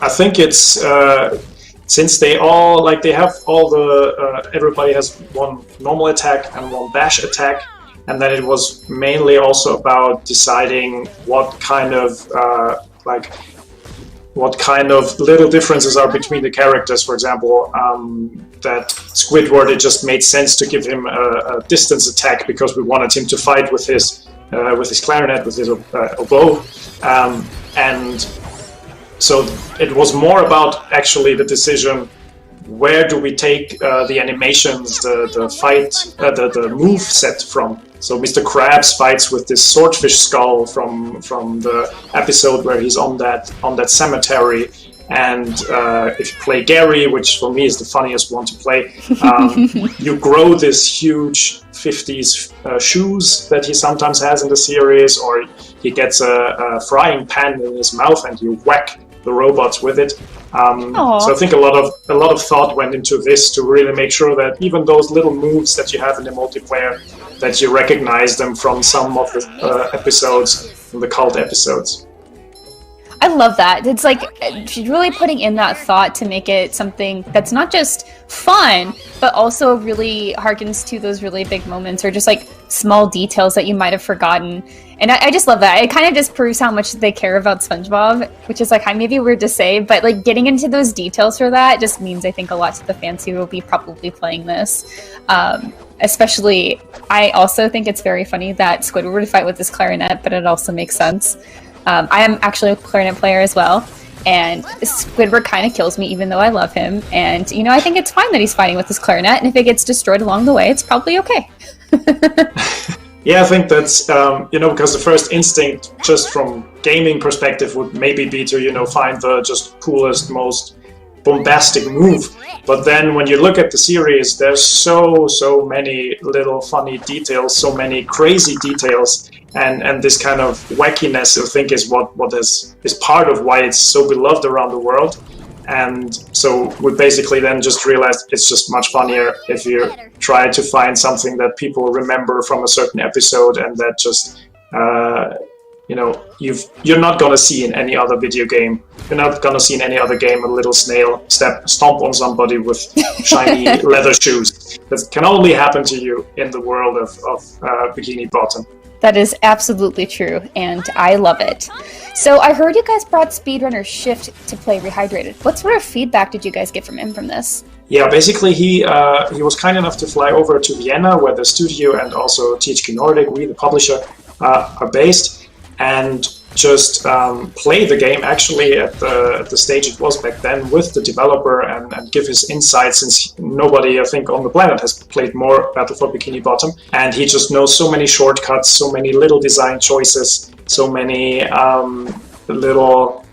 I think it's since they have all the everybody has one normal attack and one dash attack, and then it was mainly also about deciding what kind of little differences are between the characters. For example, that Squidward, it just made sense to give him a distance attack because we wanted him to fight with his clarinet, with his oboe, and so it was more about actually the decision, where do we take the animations, the fight, the move set from. So Mr. Krabs fights with this swordfish skull from the episode where he's on that cemetery. And if you play Gary, which for me is the funniest one to play, you grow this huge 50s shoes that he sometimes has in the series, or he gets a frying pan in his mouth and you whack the robots with it. So I think a lot of thought went into this to really make sure that even those little moves that you have in the multiplayer, that you recognize them from some of the episodes, from the cult episodes. I love that. It's like she's really putting in that thought to make it something that's not just fun, but also really harkens to those really big moments, or just like small details that you might have forgotten. And I just love that. It kind of just proves how much they care about SpongeBob, which is like maybe weird to say, but like getting into those details for that just means I think a lot to the fans who will be probably playing this. Especially, I also think it's very funny that Squidward would fight with his clarinet, but it also makes sense. I am actually a clarinet player as well, and Squidward kind of kills me even though I love him, and I think it's fine that he's fighting with his clarinet, and if it gets destroyed along the way, it's probably okay. Yeah, I think that's, because the first instinct, just from gaming perspective, would maybe be to, find the just coolest, most bombastic move. But then when you look at the series, there's so many little funny details, so many crazy details, and this kind of wackiness, I think, is what is part of why it's so beloved around the world. And so we basically then just realized it's just much funnier if you try to find something that people remember from a certain episode, and that just you're not gonna see in any other video game. You're not gonna see in any other game a little snail stomp on somebody with shiny leather shoes. That can only happen to you in the world of Bikini Bottom. That is absolutely true, and I love it. So I heard you guys brought speedrunner Shift to play Rehydrated. What sort of feedback did you guys get from him from this? Yeah, basically he was kind enough to fly over to Vienna, where the studio and also THQ Nordic, we the publisher, are based, and just play the game actually at the stage it was back then with the developer and give his insights, since nobody I think on the planet has played more Battle for Bikini Bottom, and he just knows so many shortcuts, so many little design choices, so many little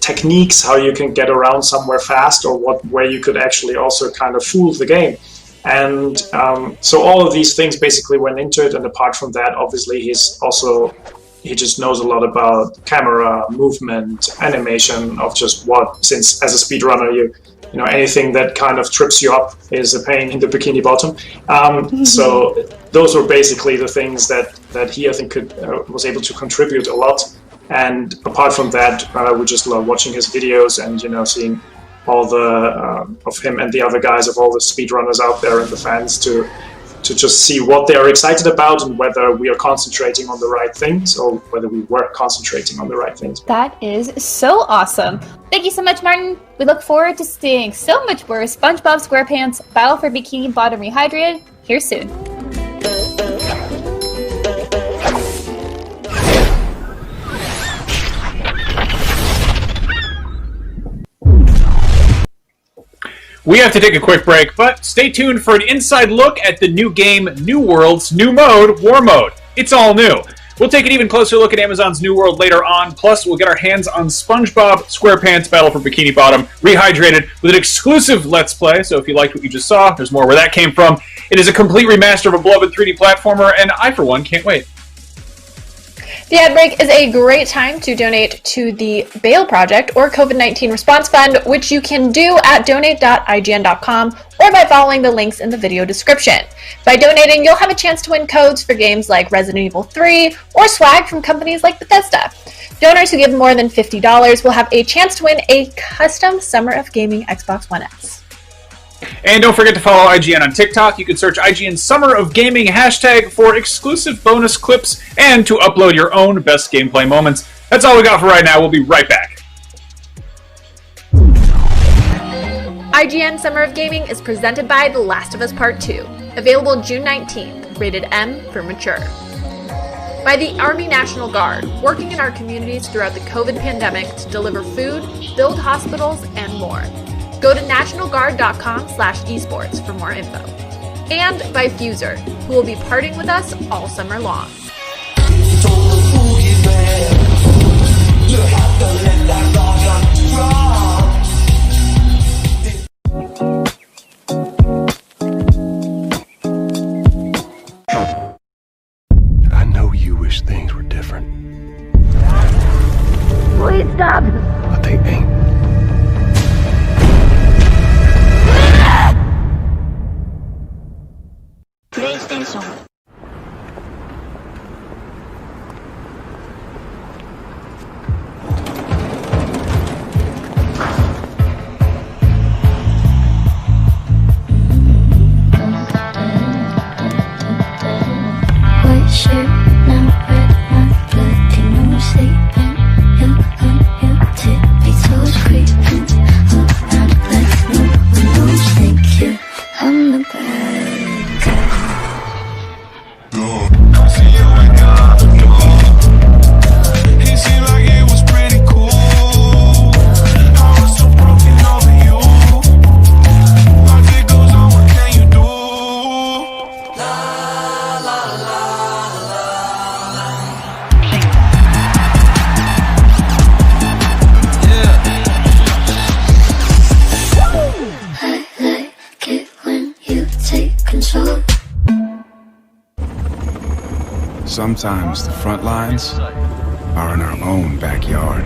techniques how you can get around somewhere fast, or where you could actually also kind of fool the game. And so all of these things basically went into it, and apart from that, obviously he just knows a lot about camera, movement, animation, of just since as a speedrunner you know anything that kind of trips you up is a pain in the Bikini Bottom. So those were basically the things that he I think was able to contribute a lot. And apart from that, we just love watching his videos and seeing all the of him and the other guys, of all the speedrunners out there and the fans, to just see what they are excited about and whether we are concentrating on the right things or whether we were concentrating on the right things. That is so awesome. Thank you so much, Martin. We look forward to seeing so much more SpongeBob SquarePants Battle for Bikini Bottom Rehydrated here soon. We have to take a quick break, but stay tuned for an inside look at the new game, New World's new mode, War Mode. It's all new. We'll take an even closer look at Amazon's New World later on, plus we'll get our hands on SpongeBob SquarePants Battle for Bikini Bottom Rehydrated with an exclusive Let's Play, so if you liked what you just saw, there's more where that came from. It is a complete remaster of a beloved 3D platformer, and I, for one, can't wait. The ad break is a great time to donate to the Bail Project or COVID-19 Response Fund, which you can do at donate.ign.com or by following the links in the video description. By donating, you'll have a chance to win codes for games like Resident Evil 3 or swag from companies like Bethesda. Donors who give more than $50 will have a chance to win a custom Summer of Gaming Xbox One S. And don't forget to follow IGN on TikTok. You can search IGN Summer of Gaming hashtag for exclusive bonus clips and to upload your own best gameplay moments. That's all we got for right now. We'll be right back. IGN Summer of Gaming is presented by The Last of Us Part 2, available June 19th, rated M for mature. By the Army National Guard, working in our communities throughout the COVID pandemic to deliver food, build hospitals, and more. Go to nationalguard.com/esports for more info. And by Fuser, who will be partying with us all summer long. I know you wish things were different. Please stop! But they ain't. PlayStation. White shirt, now red, my blood, you know we're sleeping. You on your tippy toes creeping around like no one knows. Think you, I'm the bad guy. Sometimes the front lines are in our own backyard.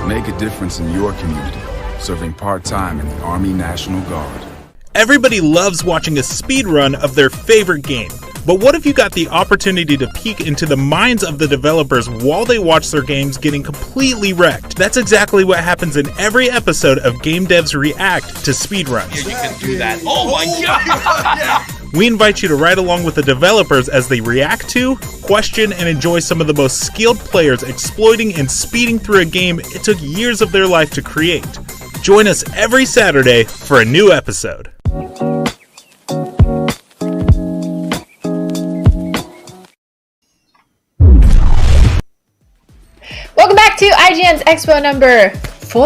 Make a difference in your community, serving part-time in the Army National Guard. Everybody loves watching a speedrun of their favorite game. But what if you got the opportunity to peek into the minds of the developers while they watch their games getting completely wrecked? That's exactly what happens in every episode of Game Devs React to speedruns. Yeah, you can do that. Oh my god! We invite you to ride along with the developers as they react to, question, and enjoy some of the most skilled players exploiting and speeding through a game it took years of their life to create. Join us every Saturday for a new episode. Welcome back to IGN's Expo number 4.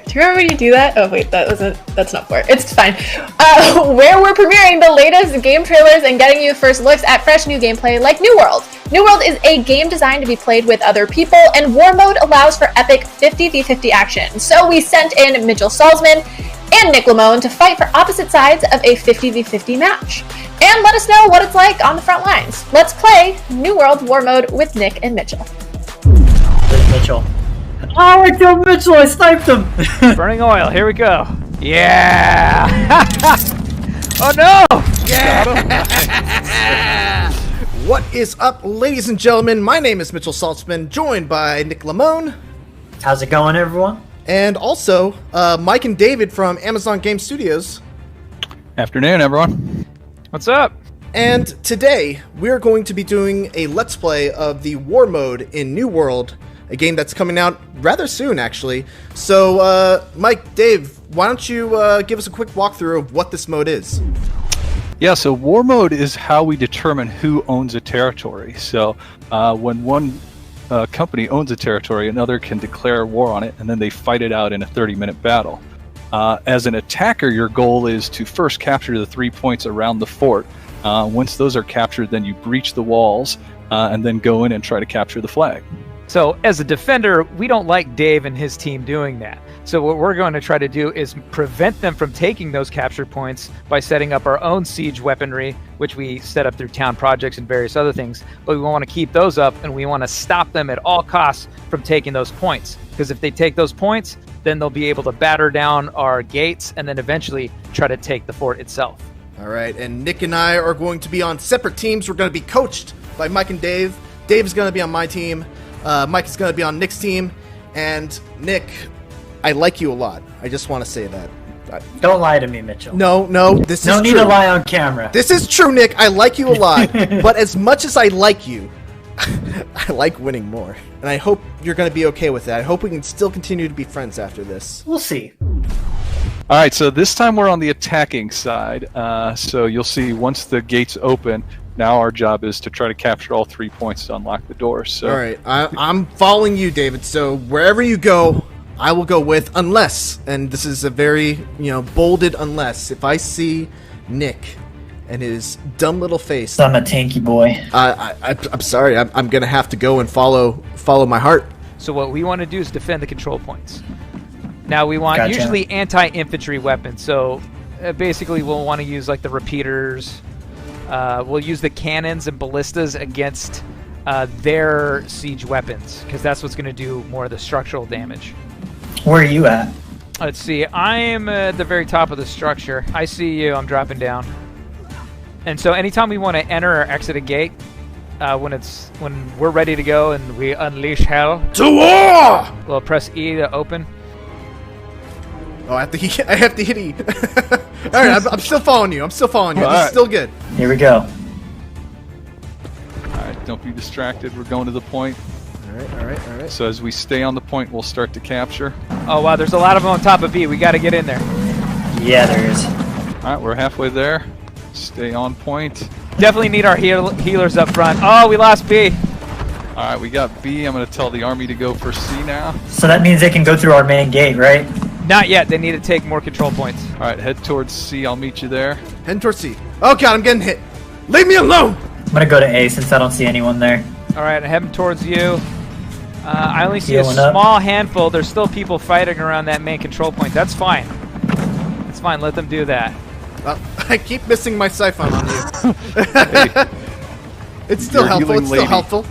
Do you remember when you do that? Oh wait, that's not 4. It's fine. Where we're premiering the latest game trailers and getting you first looks at fresh new gameplay like New World. New World is a game designed to be played with other people, and War Mode allows for epic 50v50 action. So we sent in Mitchell Salzman and Nick Lamone to fight for opposite sides of a 50v50 match. And let us know what it's like on the front lines. Let's play New World War Mode with Nick and Mitchell. Mitchell. Oh, I killed Mitchell! I sniped him! Burning oil, here we go. Yeah! Oh no! Yeah! What is up, ladies and gentlemen? My name is Mitchell Saltzman, joined by Nick Lamone. How's it going, everyone? And also, Mike and David from Amazon Game Studios. Afternoon, everyone. What's up? And today, we're going to be doing a Let's Play of the War Mode in New World, a game that's coming out rather soon, actually. So, Mike, Dave, why don't you give us a quick walkthrough of what this mode is? Yeah, so War Mode is how we determine who owns a territory. So, when one company owns a territory, another can declare war on it, and then they fight it out in a 30-minute battle. As an attacker, your goal is to first capture the 3 points around the fort. Once those are captured, then you breach the walls, and then go in and try to capture the flag. So, as a defender, we don't like Dave and his team doing that. So what we're going to try to do is prevent them from taking those capture points by setting up our own siege weaponry, which we set up through town projects and various other things. But we want to keep those up, and we want to stop them at all costs from taking those points. Because if they take those points, then they'll be able to batter down our gates and then eventually try to take the fort itself. All right, and Nick and I are going to be on separate teams. We're going to be coached by Mike and Dave. Dave is going to be on my team. Mike is going to be on Nick's team. And Nick, I like you a lot. I just want to say that. Don't lie to me, Mitchell. No, this is true. No need to lie on camera. This is true, Nick. I like you a lot. But as much as I like you, I like winning more. And I hope you're going to be okay with that. I hope we can still continue to be friends after this. We'll see. All right, so this time we're on the attacking side. So you'll see once the gates open, now our job is to try to capture all 3 points to unlock the doors. So. All right, I'm following you, David. So wherever you go, I will go with, unless, and this is a very, bolded unless, if I see Nick and his dumb little face. I'm a tanky boy. I'm sorry, I'm going to have to go and follow my heart. So what we want to do is defend the control points. Now we want usually anti-infantry weapons, so basically we'll want to use like the repeaters. We'll use the cannons and ballistas against their siege weapons, because that's what's going to do more of the structural damage. Where are you at? Let's see, I'm at the very top of the structure. I see you, I'm dropping down. And so anytime we want to enter or exit a gate, when we're ready to go and we unleash hell, to war! We'll press E to open. Oh, I have to hit E. All right, I'm still following you. This is still good. Here we go. All right, don't be distracted. We're going to the point. All right. So as we stay on the point, we'll start to capture. Oh, wow, there's a lot of them on top of B. We got to get in there. Yeah, there is. All right, we're halfway there. Stay on point. Definitely need our healers up front. Oh, we lost B. All right, we got B. I'm going to tell the army to go for C now. So that means they can go through our main gate, right? Not yet. They need to take more control points. All right, head towards C. I'll meet you there. Heading towards C. Oh, God, I'm getting hit. Leave me alone. I'm going to go to A since I don't see anyone there. All right, I'm heading towards you. I only see a small handful. There's still people fighting around that main control point. That's fine. It's fine. Let them do that. I keep missing my siphon on you. It's still helpful.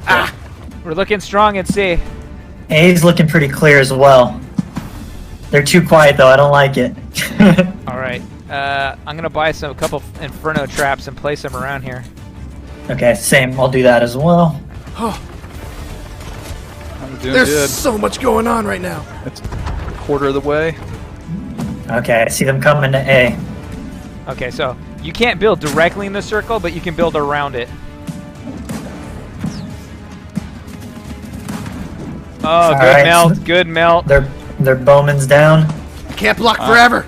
Ah! We're looking strong at C. A's looking pretty clear as well. They're too quiet, though. I don't like it. All right. I'm gonna buy a couple Inferno Traps and place them around here. Okay, same. I'll do that as well. There's so much going on right now. That's a quarter of the way. Okay, I see them coming to A. Okay, so you can't build directly in the circle, but you can build around it. Oh, good right, melt, good melt. Their bowman's down. I can't block forever.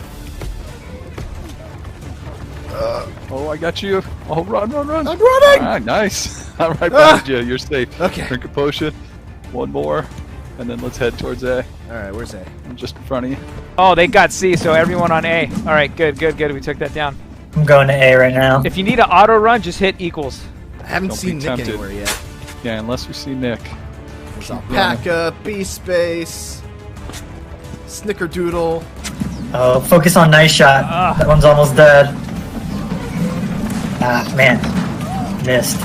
Oh, I got you. Oh, run. I'm running. Ah, nice. I'm right behind you. You're safe. Okay. Drink a potion. One more. And then let's head towards A. Alright, where's A? I'm just in front of you. Oh, they got C, so everyone on A. All right, good. We took that down. I'm going to A right now. If you need an auto run, just hit equals. I haven't Don't seen be Nick tempted. anywhere yet. Yeah, unless we see Nick. There's Alpaca, B-Space, Snickerdoodle. Oh, focus on nice shot. That one's almost dead. Ah, man. Missed.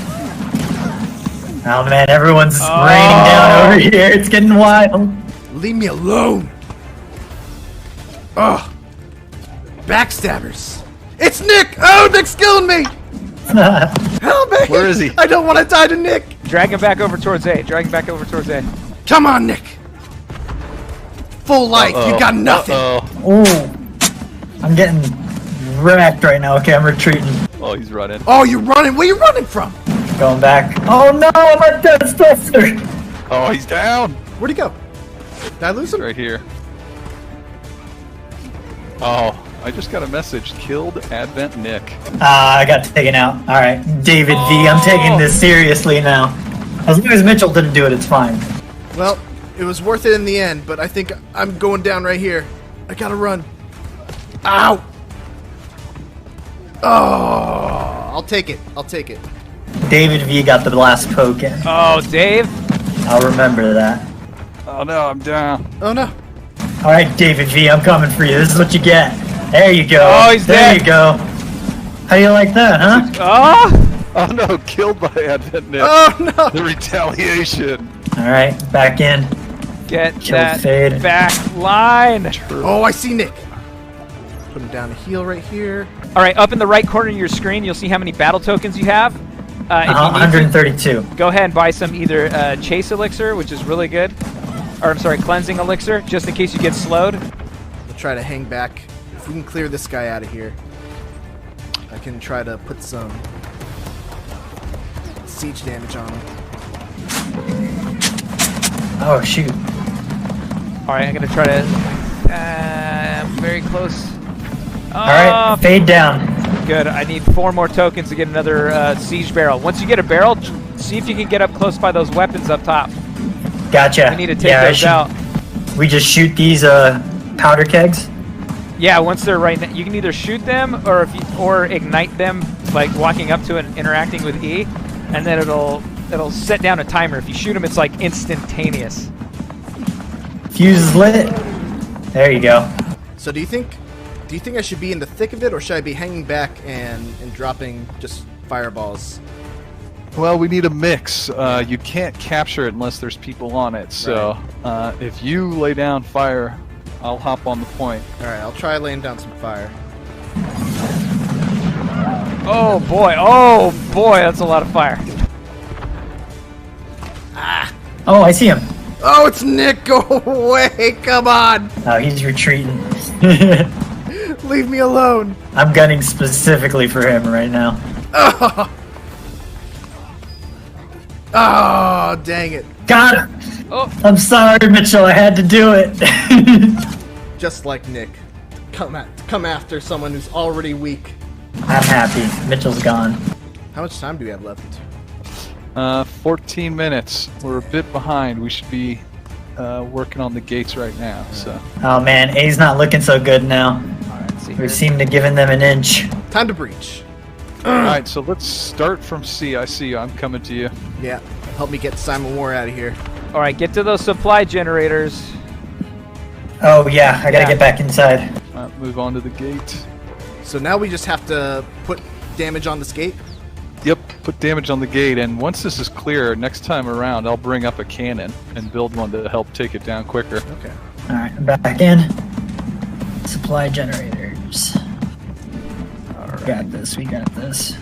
Oh, man, everyone's raining down over here. It's getting wild. Leave me alone. Ugh. Backstabbers. It's Nick! Oh, Nick's killing me! Help me! Where is he? I don't want to die to Nick! Drag him back over towards A. Come on, Nick! Full life, you got nothing! Ooh. I'm getting wrecked right now. Okay, I'm retreating. Oh, he's running. Oh, you're running? Where you running from? Going back. Oh no, I'm a dead stuffed. Oh, he's down. Where'd he go? Did I lose him? Right here. Oh, I just got a message. Killed Advent Nick. I got taken out. Alright, David V, I'm taking this seriously now. As long as Mitchell didn't do it, it's fine. Well, it was worth it in the end, but I think I'm going down right here. I gotta run. Ow! Oh, I'll take it. David V got the last poke in. Oh, Dave? I'll remember that. Oh no, I'm down. Oh no. Alright, David V, I'm coming for you. This is what you get. There you go. Oh, he's there dead. You go. How you like that, huh? Oh no, killed by Advent Nick. Oh no. The retaliation. Alright, back in. Get Kill that fade. back line. Oh, I see Nick. Put him down to heal right here. All right, up in the right corner of your screen, you'll see how many battle tokens you have. If you need 132. go ahead and buy some either Chase Elixir, which is really good, or I'm sorry, Cleansing Elixir, just in case you get slowed. We'll try to hang back. If we can clear this guy out of here, I can try to put some siege damage on him. Oh, shoot. All right, I'm going to try to... very close. Alright, fade down. Good. I need 4 more tokens to get another siege barrel. Once you get a barrel, see if you can get up close by those weapons up top. Gotcha. We need to take those out. We just shoot these powder kegs? Yeah, once they're right, you can either shoot them or ignite them, like walking up to it and interacting with E, and then it'll set down a timer. If you shoot them, it's like instantaneous. Fuse is lit. There you go. So do you think I should be in the thick of it, or should I be hanging back and dropping just fireballs? Well, we need a mix. You can't capture it unless there's people on it. So if you lay down fire, I'll hop on the point. All right, I'll try laying down some fire. Oh boy, that's a lot of fire. Oh, I see him. Oh, it's Nick. Go away. Come on. Oh, he's retreating. Leave me alone. I'm gunning specifically for him right now. Oh, oh dang it. Got him. Oh. I'm sorry, Mitchell. I had to do it. Just like Nick. Come after someone who's already weak. I'm happy. Mitchell's gone. How much time do we have left? 14 minutes. We're a bit behind. We should be working on the gates right now. So. Oh man, A's not looking so good now. We seem to giving them an inch. Time to breach. Alright, so let's start from C. I see you. I'm coming to you. Yeah, help me get Simon War out of here. All right, get to those supply generators. Oh yeah, I gotta get back inside. Move on to the gate. So now we just have to put damage on this gate? Yep, put damage on the gate, and once this is clear, next time around, I'll bring up a cannon and build one to help take it down quicker. Okay. Alright, I'm back in. Supply generators. got this. We got this.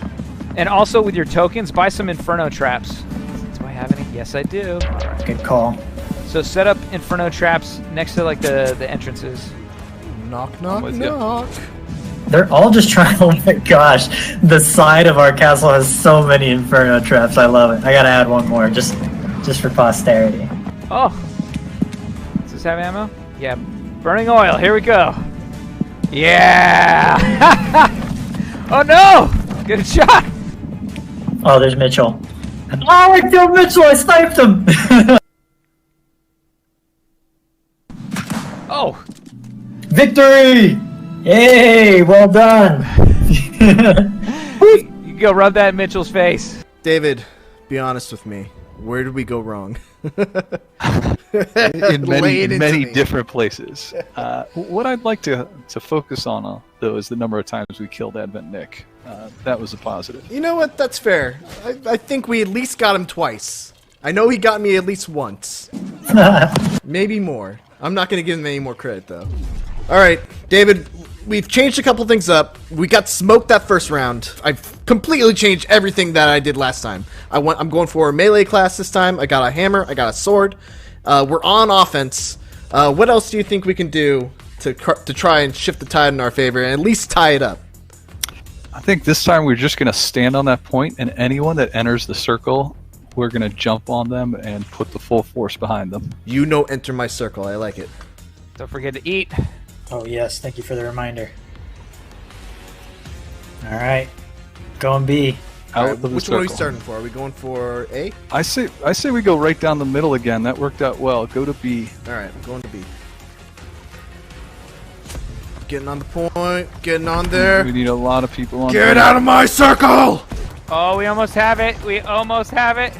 And also with your tokens, buy some Inferno Traps. Do I have any? Yes, I do. Good call. So set up Inferno Traps next to like the entrances. Knock, knock, knock. They're all just trying. Oh my gosh, the side of our castle has so many Inferno Traps. I love it. I gotta add one more just for posterity. Oh, does this have ammo? Yeah, burning oil. Here we go. Yeah. Oh no! Good shot. Oh, there's Mitchell. Oh, I killed Mitchell. I sniped him. Oh. Victory! Yay! Well done. You can go rub that in Mitchell's face. David, be honest with me. Where did we go wrong? In many different places. What I'd like to focus on, though, is the number of times we killed Advent Nick. That was a positive. You know what? That's fair. I think we at least got him twice. I know he got me at least once. Maybe more. I'm not going to give him any more credit, though. Alright, David, we've changed a couple things up. We got smoked that first round. I've completely changed everything that I did last time. I'm going for a melee class this time. I got a hammer. I got a sword. We're on offense. What else do you think we can do to try and shift the tide in our favor and at least tie it up? I think this time we're just going to stand on that point, and anyone that enters the circle, we're going to jump on them and put the full force behind them. You know, enter my circle. I like it. Don't forget to eat. Oh yes, thank you for the reminder. All right, going B. Right, which one are we starting for? Are we going for A? I say we go right down the middle again. That worked out well. Go to B. All right, I'm going to B. Getting on the point. Getting on there. We need a lot of people on. Get out of my circle! Oh, we almost have it. We almost have it.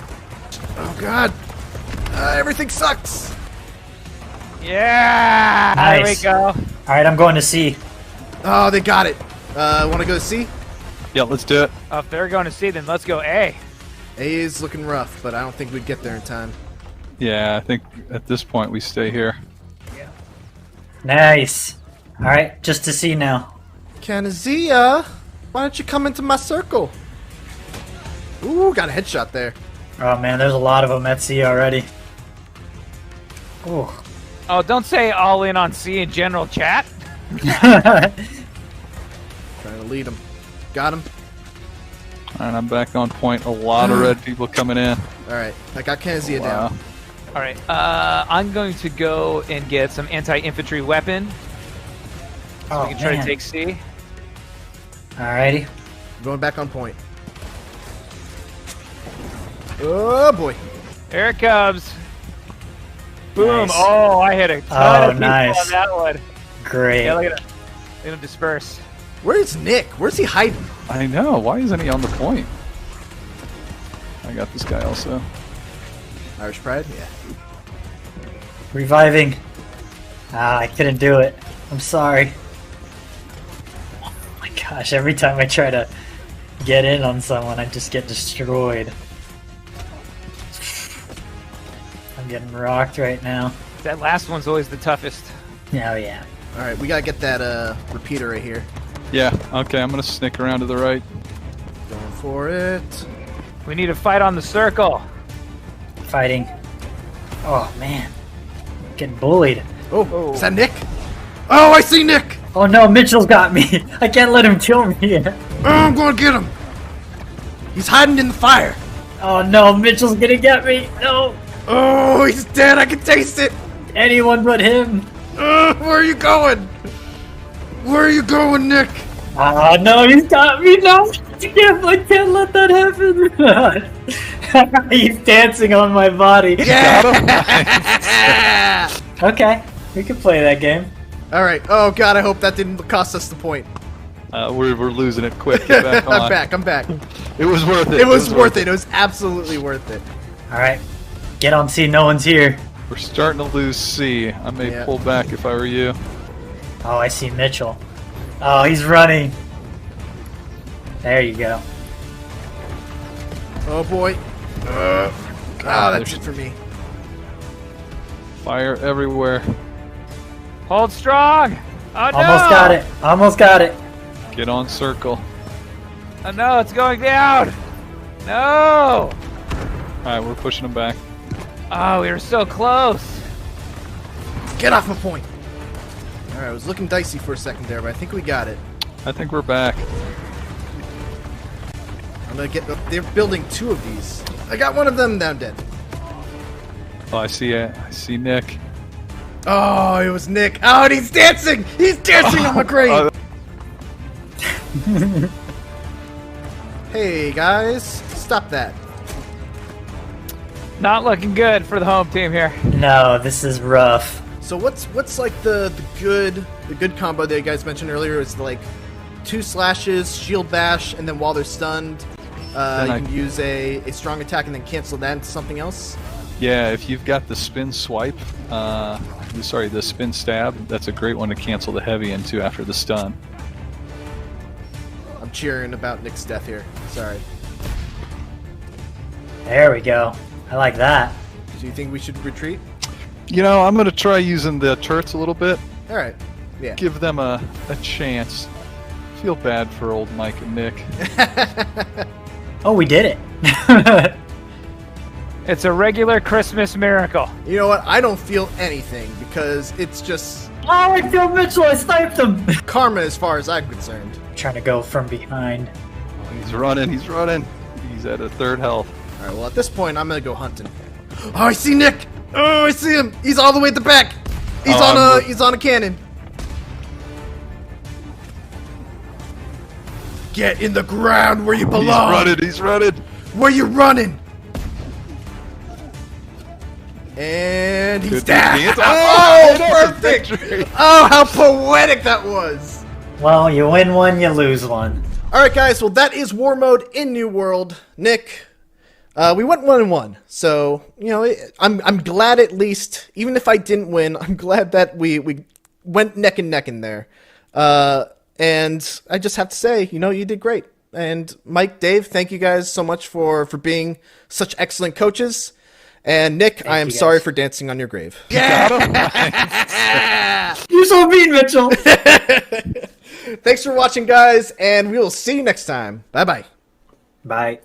Oh God! Everything sucks. Yeah. Nice. There we go. All right, I'm going to C. Oh, they got it. Want to go to C? Yeah, let's do it. If they're going to C, then let's go A. A is looking rough, but I don't think we'd get there in time. Yeah, I think at this point we stay here. Nice. All right, just to C now. Canazia, why don't you come into my circle? Ooh, got a headshot there. Oh man, there's a lot of them at C already. Ooh. Oh, don't say all in on C in general chat. Trying to lead him. Got him. Alright, I'm back on point. A lot of red people coming in. Alright, I got Canazia down. Alright, I'm going to go and get some anti-infantry weapon. So we can try to take C. Alrighty. Going back on point. Oh boy. Here it comes. Boom. Nice. Oh, I hit a ton of people nice. on that one. Great. Yeah, look at him. Look at him disperse. Where's Nick? Where's he hiding? I know. Why isn't he on the point? I got this guy also. Irish Pride? Yeah. Reviving. Ah, I couldn't do it. I'm sorry. Oh my gosh, every time I try to get in on someone, I just get destroyed. I'm getting rocked right now. That last one's always the toughest. Oh yeah. Alright, we gotta get that repeater right here. Yeah, okay, I'm gonna sneak around to the right. Going for it. We need to fight on the circle. Fighting. Oh man. Getting bullied. Oh, is that Nick? Oh, I see Nick! Oh no, Mitchell's got me. I can't let him kill me. Oh, I'm gonna get him. He's hiding in the fire. Oh no, Mitchell's gonna get me. No. Oh, he's dead. I can taste it. Anyone but him. Where are you going? Where are you going, Nick? Oh no, he's got me. No, I can't let that happen. He's dancing on my body. Yeah. Okay, we can play that game. All right. Oh God, I hope that didn't cost us the point. We're losing it quick. Get back on. I'm back. It was worth it. It was worth it. It was absolutely worth it. All right, get on C. No one's here. We're starting to lose C. I may pull back if I were you. Oh, I see Mitchell. Oh, he's running. There you go. Oh boy. That's it for me. Fire everywhere. Hold strong. Oh no! Almost got it. Almost got it. Get on circle. Oh no, it's going down! No! Alright, we're pushing them back. Oh, we were so close! Get off my point! Alright, it was looking dicey for a second there, but I think we got it. I think we're back. I'm gonna get... They're building 2 of these. I got one of them, now I'm dead. Oh, I see it. I see Nick. Oh, it was Nick. Oh, and he's dancing! He's dancing on my grave! Hey, guys. Stop that. Not looking good for the home team here. No, this is rough. So what's like the good combo that you guys mentioned earlier is like 2 slashes, shield bash, and then while they're stunned, you can use a strong attack and then cancel that into something else? Yeah, if you've got the spin swipe, the spin stab, that's a great one to cancel the heavy into after the stun. I'm cheering about Nick's death here. Sorry. There we go. I like that. Do you think we should retreat? You know, I'm going to try using the turrets a little bit. Alright. Yeah. Give them a chance. Feel bad for old Mike and Nick. Oh, we did it. It's a regular Christmas miracle. You know what? I don't feel anything because it's just... Oh, I feel Mitchell! I sniped him! Karma as far as I'm concerned. Trying to go from behind. Oh, he's running. He's at a 3rd health. Alright, well at this point I'm gonna go hunting. Oh, I see Nick! Oh, I see him! He's all the way at the back! He's on a cannon. Get in the ground where you belong! He's running! Where you running? And he's down! Oh, perfect! Oh, how poetic that was! Well, you win one, you lose one. Alright guys, well that is War Mode in New World. Nick, we went 1-1, so, you know, I'm glad at least, even if I didn't win, I'm glad that we went neck and neck in there. And I just have to say, you know, you did great. And Mike, Dave, thank you guys so much for being such excellent coaches. And Nick, I am sorry for dancing on your grave. Yeah! You're so mean, Mitchell! Thanks for watching, guys, and we will see you next time. Bye-bye. Bye.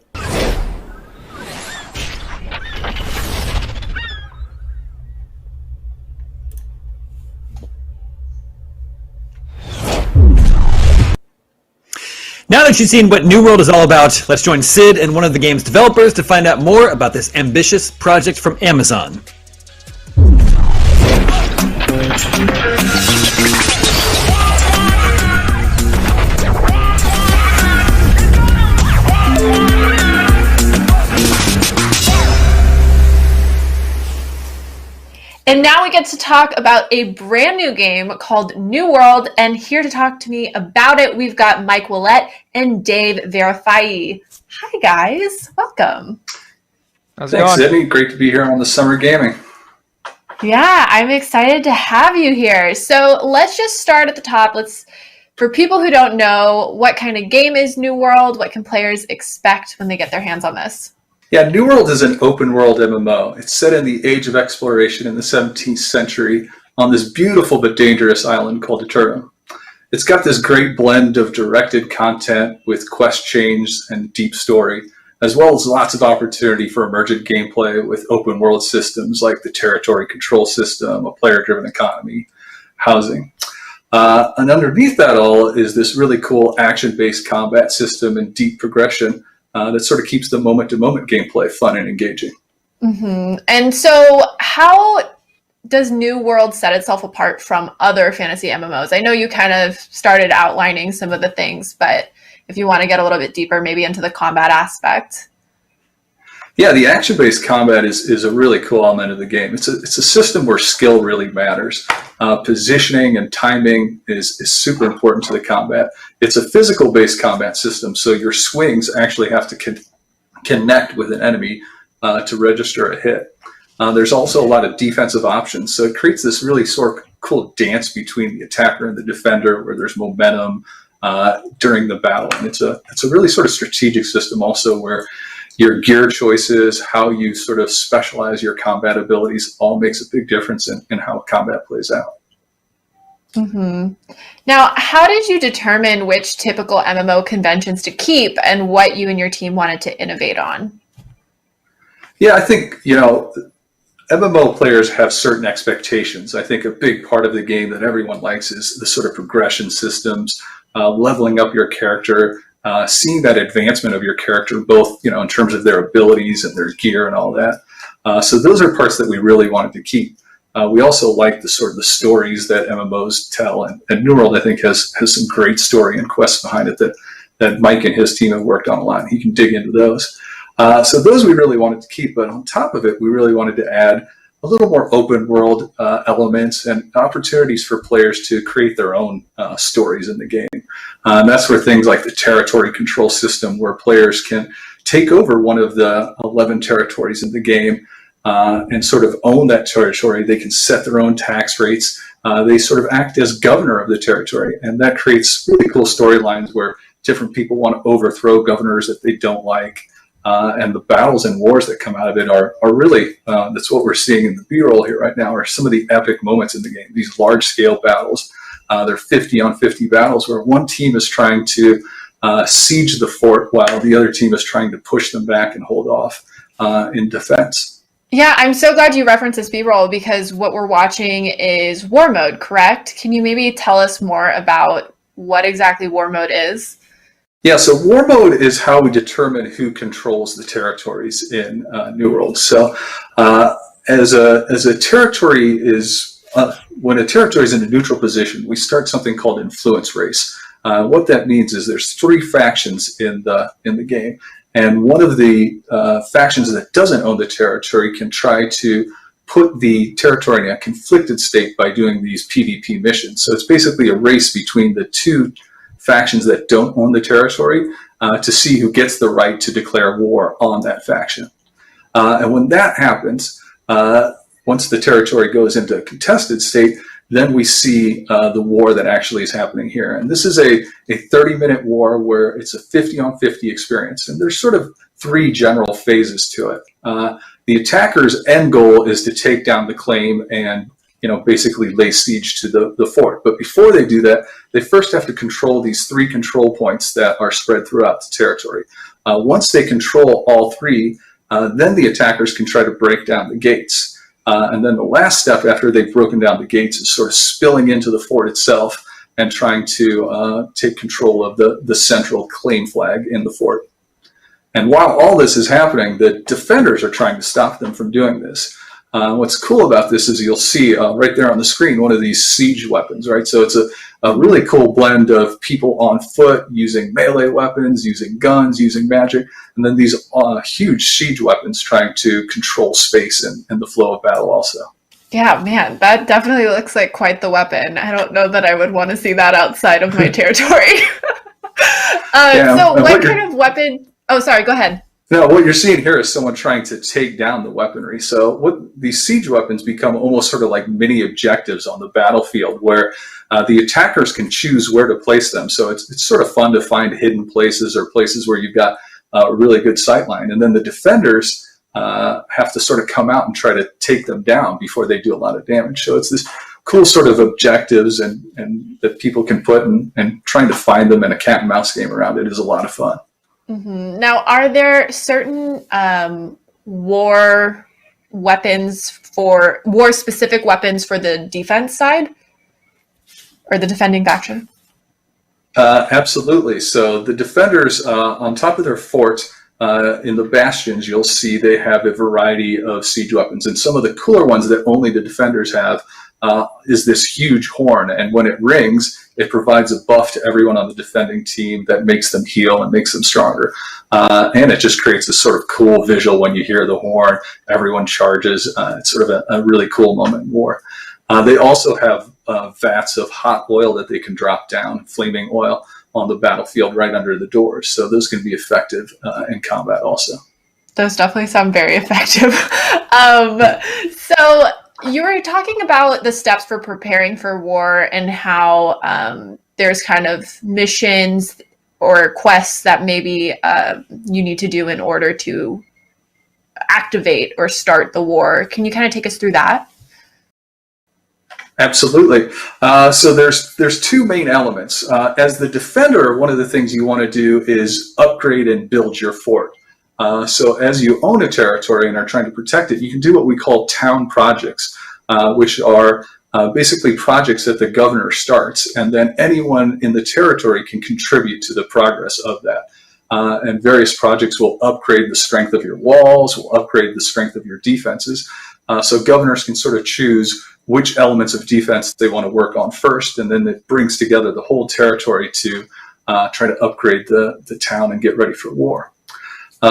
Now that you've seen what New World is all about, let's join Sid and one of the game's developers to find out more about this ambitious project from Amazon. And now we get to talk about a brand new game called New World, and here to talk to me about it, we've got Mike Willett and Dave Verifai. Hi guys, welcome. Thanks, Sydney. Great to be here on the Summer Gaming. Yeah, I'm excited to have you here. So let's just start at the top. For people who don't know, what kind of game is New World? What can players expect when they get their hands on this? Yeah, New World is an open world MMO. It's set in the age of exploration in the 17th century on this beautiful but dangerous island called Eternum. It's got this great blend of directed content with quest chains and deep story, as well as lots of opportunity for emergent gameplay with open world systems like the territory control system, a player-driven economy, housing. And underneath that all is this really cool action-based combat system and deep progression that sort of keeps the moment-to-moment gameplay fun and engaging. Mm-hmm. And so how does New World set itself apart from other fantasy MMOs? I know you kind of started outlining some of the things, but if you want to get a little bit deeper, maybe into the combat aspect. Yeah, the action-based combat is a really cool element of the game. It's a system where skill really matters. Positioning and timing is super important to the combat. It's a physical-based combat system, so your swings actually have to connect with an enemy to register a hit. There's also a lot of defensive options, so it creates this really sort of cool dance between the attacker and the defender where there's momentum during the battle. And it's a really sort of strategic system also where your gear choices, how you sort of specialize your combat abilities all makes a big difference in how combat plays out. Now, how did you determine which typical MMO conventions to keep and what you and your team wanted to innovate on? Yeah, I think, MMO players have certain expectations. I think a big part of the game that everyone likes is the sort of progression systems, leveling up your character, seeing that advancement of your character, both in terms of their abilities and their gear and all that. So those are parts that we really wanted to keep. We also like the sort of the stories that MMOs tell, and New World I think has some great story and quests behind it that Mike and his team have worked on a lot. And he can dig into those. So those we really wanted to keep, but on top of it, we really wanted to add a little more open world elements and opportunities for players to create their own stories in the game. And that's where things like the territory control system, where players can take over one of the 11 territories in the game and sort of own that territory. They can set their own tax rates. They sort of act as governor of the territory, and that creates really cool storylines where different people want to overthrow governors that they don't like. And the battles and wars that come out of it are really, that's what we're seeing in the B-roll here right now, are some of the epic moments in the game, these large-scale battles. They're 50-on-50 battles where one team is trying to siege the fort while the other team is trying to push them back and hold off in defense. Yeah, I'm so glad you referenced this B-roll, because what we're watching is War Mode, correct? Can you maybe tell us more about what exactly War Mode is? Yeah, so War Mode is how we determine who controls the territories in New World. So as a territory is, when a territory is in a neutral position, we start something called influence race. What that means is there's 3 factions in the game. And one of the factions that doesn't own the territory can try to put the territory in a conflicted state by doing these PvP missions. So it's basically a race between the 2 factions that don't own the territory to see who gets the right to declare war on that faction. And when that happens, once the territory goes into a contested state, then we see the war that actually is happening here. And this is a 30-minute war where it's a 50-on-50 experience. And there's sort of 3 general phases to it. The attacker's end goal is to take down the claim and basically lay siege to the fort. But before they do that, they first have to control these 3 control points that are spread throughout the territory. Once they control all 3, then the attackers can try to break down the gates. And then the last step after they've broken down the gates is sort of spilling into the fort itself and trying to take control of the central claim flag in the fort. And while all this is happening, the defenders are trying to stop them from doing this. What's cool about this is you'll see right there on the screen one of these siege weapons, right? So it's a really cool blend of people on foot using melee weapons, using guns, using magic, and then these huge siege weapons trying to control space and the flow of battle also. Yeah, man, that definitely looks like quite the weapon. I don't know that I would want to see that outside of my territory. So what kind of weapon... Oh, sorry, go ahead. No, what you're seeing here is someone trying to take down the weaponry. So what these siege weapons become almost sort of like mini objectives on the battlefield where the attackers can choose where to place them. So it's sort of fun to find hidden places or places where you've got a really good sightline. And then the defenders have to sort of come out and try to take them down before they do a lot of damage. So it's this cool sort of objectives and that people can put and trying to find them in a cat and mouse game around it is a lot of fun. Mm-hmm. Now, are there certain war specific weapons for the defense side or the defending faction? Absolutely. So the defenders on top of their fort in the bastions, you'll see they have a variety of siege weapons, and some of the cooler ones that only the defenders have is this huge horn, and when it rings, it provides a buff to everyone on the defending team that makes them heal and makes them stronger. And it just creates this sort of cool visual when you hear the horn, everyone charges. It's sort of a really cool moment in war. They also have vats of hot oil that they can drop down, flaming oil, on the battlefield right under the doors. So those can be effective in combat also. Those definitely sound very effective. So you were talking about the steps for preparing for war and how there's kind of missions or quests that maybe you need to do in order to activate or start the war. Can you kind of take us through that? Absolutely. So there's two main elements. As the defender, one of the things you want to do is upgrade and build your fort. So as you own a territory and are trying to protect it, you can do what we call town projects, which are basically projects that the governor starts, and then anyone in the territory can contribute to the progress of that. And various projects will upgrade the strength of your walls, will upgrade the strength of your defenses. So governors can sort of choose which elements of defense they want to work on first, and then it brings together the whole territory to try to upgrade the town and get ready for war.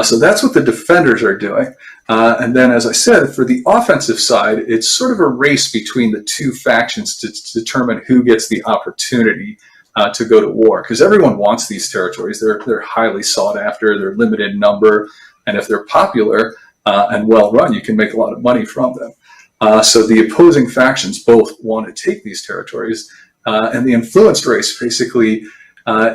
So that's what the defenders are doing. And then, as I said, for the offensive side, it's sort of a race between the two factions to determine who gets the opportunity to go to war, because everyone wants these territories. They're highly sought after, they're limited number, and if they're popular and well run, you can make a lot of money from them. So the opposing factions both want to take these territories, and the influence race basically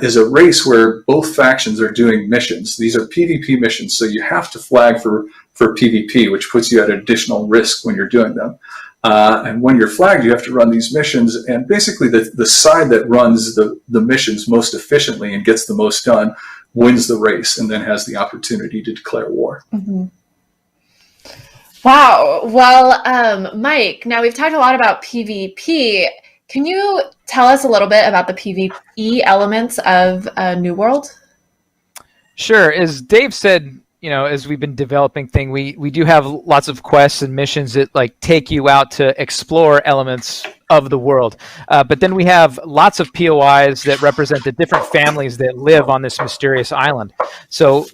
is a race where both factions are doing missions. These are PvP missions, so you have to flag for PvP, which puts you at additional risk when you're doing them. And when you're flagged, you have to run these missions, and basically the side that runs the missions most efficiently and gets the most done wins the race and then has the opportunity to declare war. Mm-hmm. Wow. Well, Mike, now we've talked a lot about PvP. Can you tell us a little bit about the PvE elements of New World? Sure. As Dave said, as we've been developing we do have lots of quests and missions that take you out to explore elements of the world. But then we have lots of POIs that represent the different families that live on this mysterious island. So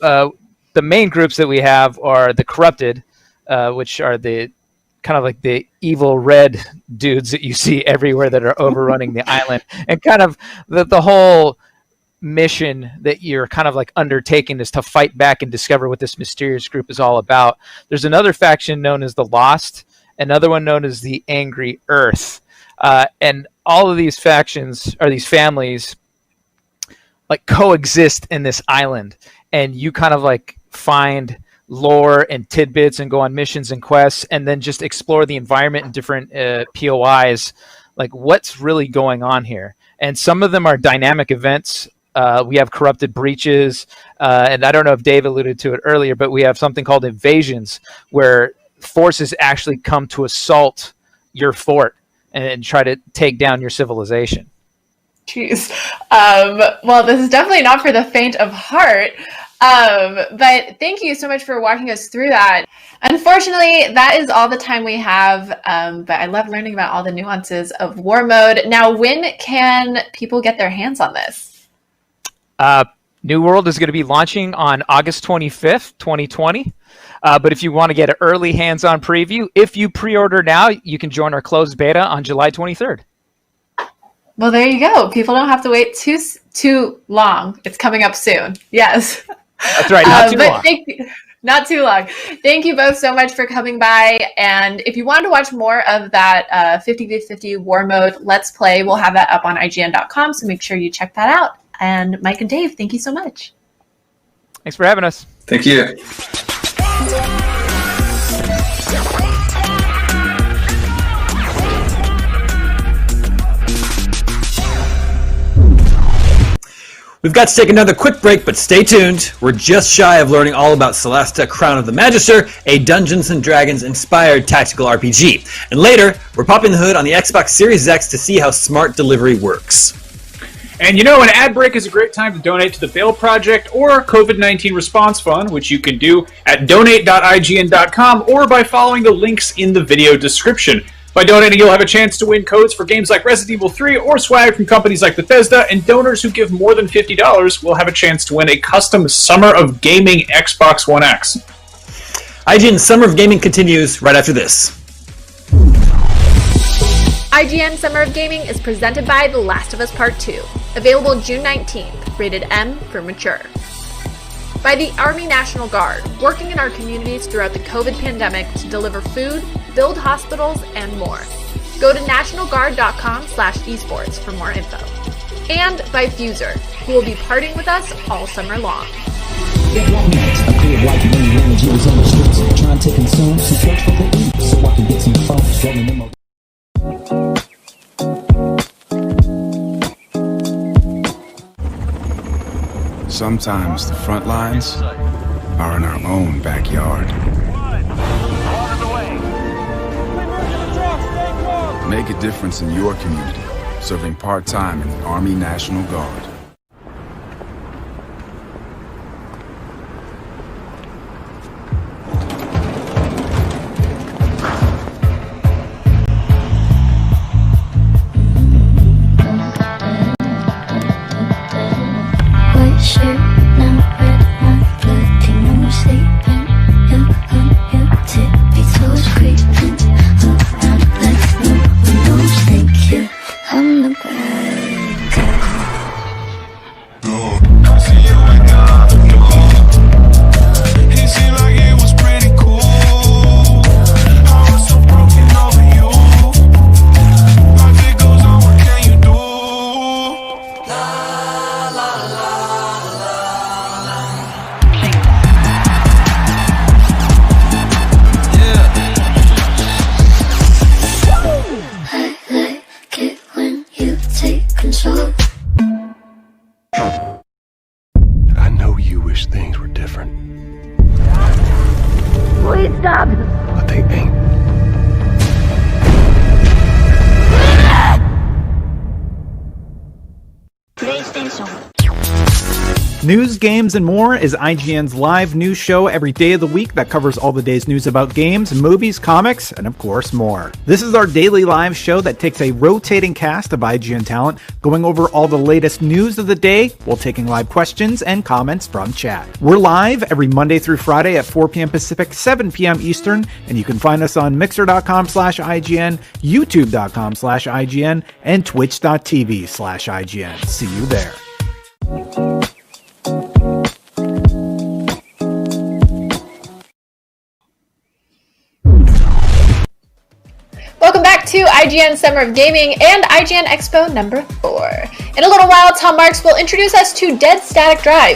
the main groups that we have are the corrupted, which are the kind of like the evil red dudes that you see everywhere that are overrunning the island, and kind of the whole mission that you're kind of undertaking is to fight back and discover what this mysterious group is all about. There's another faction known as the Lost, another one known as the Angry Earth, and all of these factions or these families coexist in this island, and you kind of find lore and tidbits and go on missions and quests, and then just explore the environment and different POIs, what's really going on here. And some of them are dynamic events. We have corrupted breaches, and I don't know if Dave alluded to it earlier, but we have something called invasions, where forces actually come to assault your fort and try to take down your civilization. Jeez. Well, this is definitely not for the faint of heart. But thank you so much for walking us through that. Unfortunately, that is all the time we have, but I love learning about all the nuances of War Mode. Now, when can people get their hands on this? New World is going to be launching on August 25th, 2020. But if you want to get an early hands-on preview, if you pre-order now, you can join our closed beta on July 23rd. Well, there you go. People don't have to wait too long. It's coming up soon. Yes. That's right. Not too long. Not too long. Thank you both so much for coming by. And if you want to watch more of that 50v50 War Mode Let's Play, we'll have that up on IGN.com. So make sure you check that out. And Mike and Dave, thank you so much. Thanks for having us. Thank you. We've got to take another quick break, but stay tuned. We're just shy of learning all about Celesta Crown of the Magister, a Dungeons & Dragons inspired tactical RPG. And later, we're popping the hood on the Xbox Series X to see how smart delivery works. And an ad break is a great time to donate to the Bail Project or COVID-19 Response Fund, which you can do at donate.ign.com or by following the links in the video description. By donating, you'll have a chance to win codes for games like Resident Evil 3 or swag from companies like Bethesda, and donors who give more than $50 will have a chance to win a custom Summer of Gaming Xbox One X. IGN Summer of Gaming continues right after this. IGN Summer of Gaming is presented by The Last of Us Part 2, available June 19th, rated M for mature. By the Army National Guard, working in our communities throughout the COVID pandemic to deliver food, build hospitals, and more. Go to nationalguard.com/esports for more info. And by Fuser, who will be partying with us all summer long. Sometimes the front lines are in our own backyard. Make a difference in your community, serving part-time in the Army National Guard. White shirt, now red, my blood, you know we're sleeping. Your tippy toes creeping around like no one knows. Thank you, I'm the bad guy. It seemed like it was pretty cool. I was so broken over you. Life it goes on, what can you do? La la la la I like it when you take control. I know you wish things were different, Please stop. but they ain't. PlayStation. News, games, and more is IGN's live news show every day of the week that covers all the day's news about games, movies, comics, and of course more. This is our daily live show that takes a rotating cast of IGN talent, going over all the latest news of the day while taking live questions and comments from chat. We're live every Monday through Friday at 4 p.m. Pacific, 7 p.m. Eastern, and you can find us on mixer.com/IGN, youtube.com/IGN, and twitch.tv/IGN. See you there. Welcome back to IGN Summer of Gaming and IGN Expo number 4. In a little while, Tom Marks will introduce us to Dead Static Drive,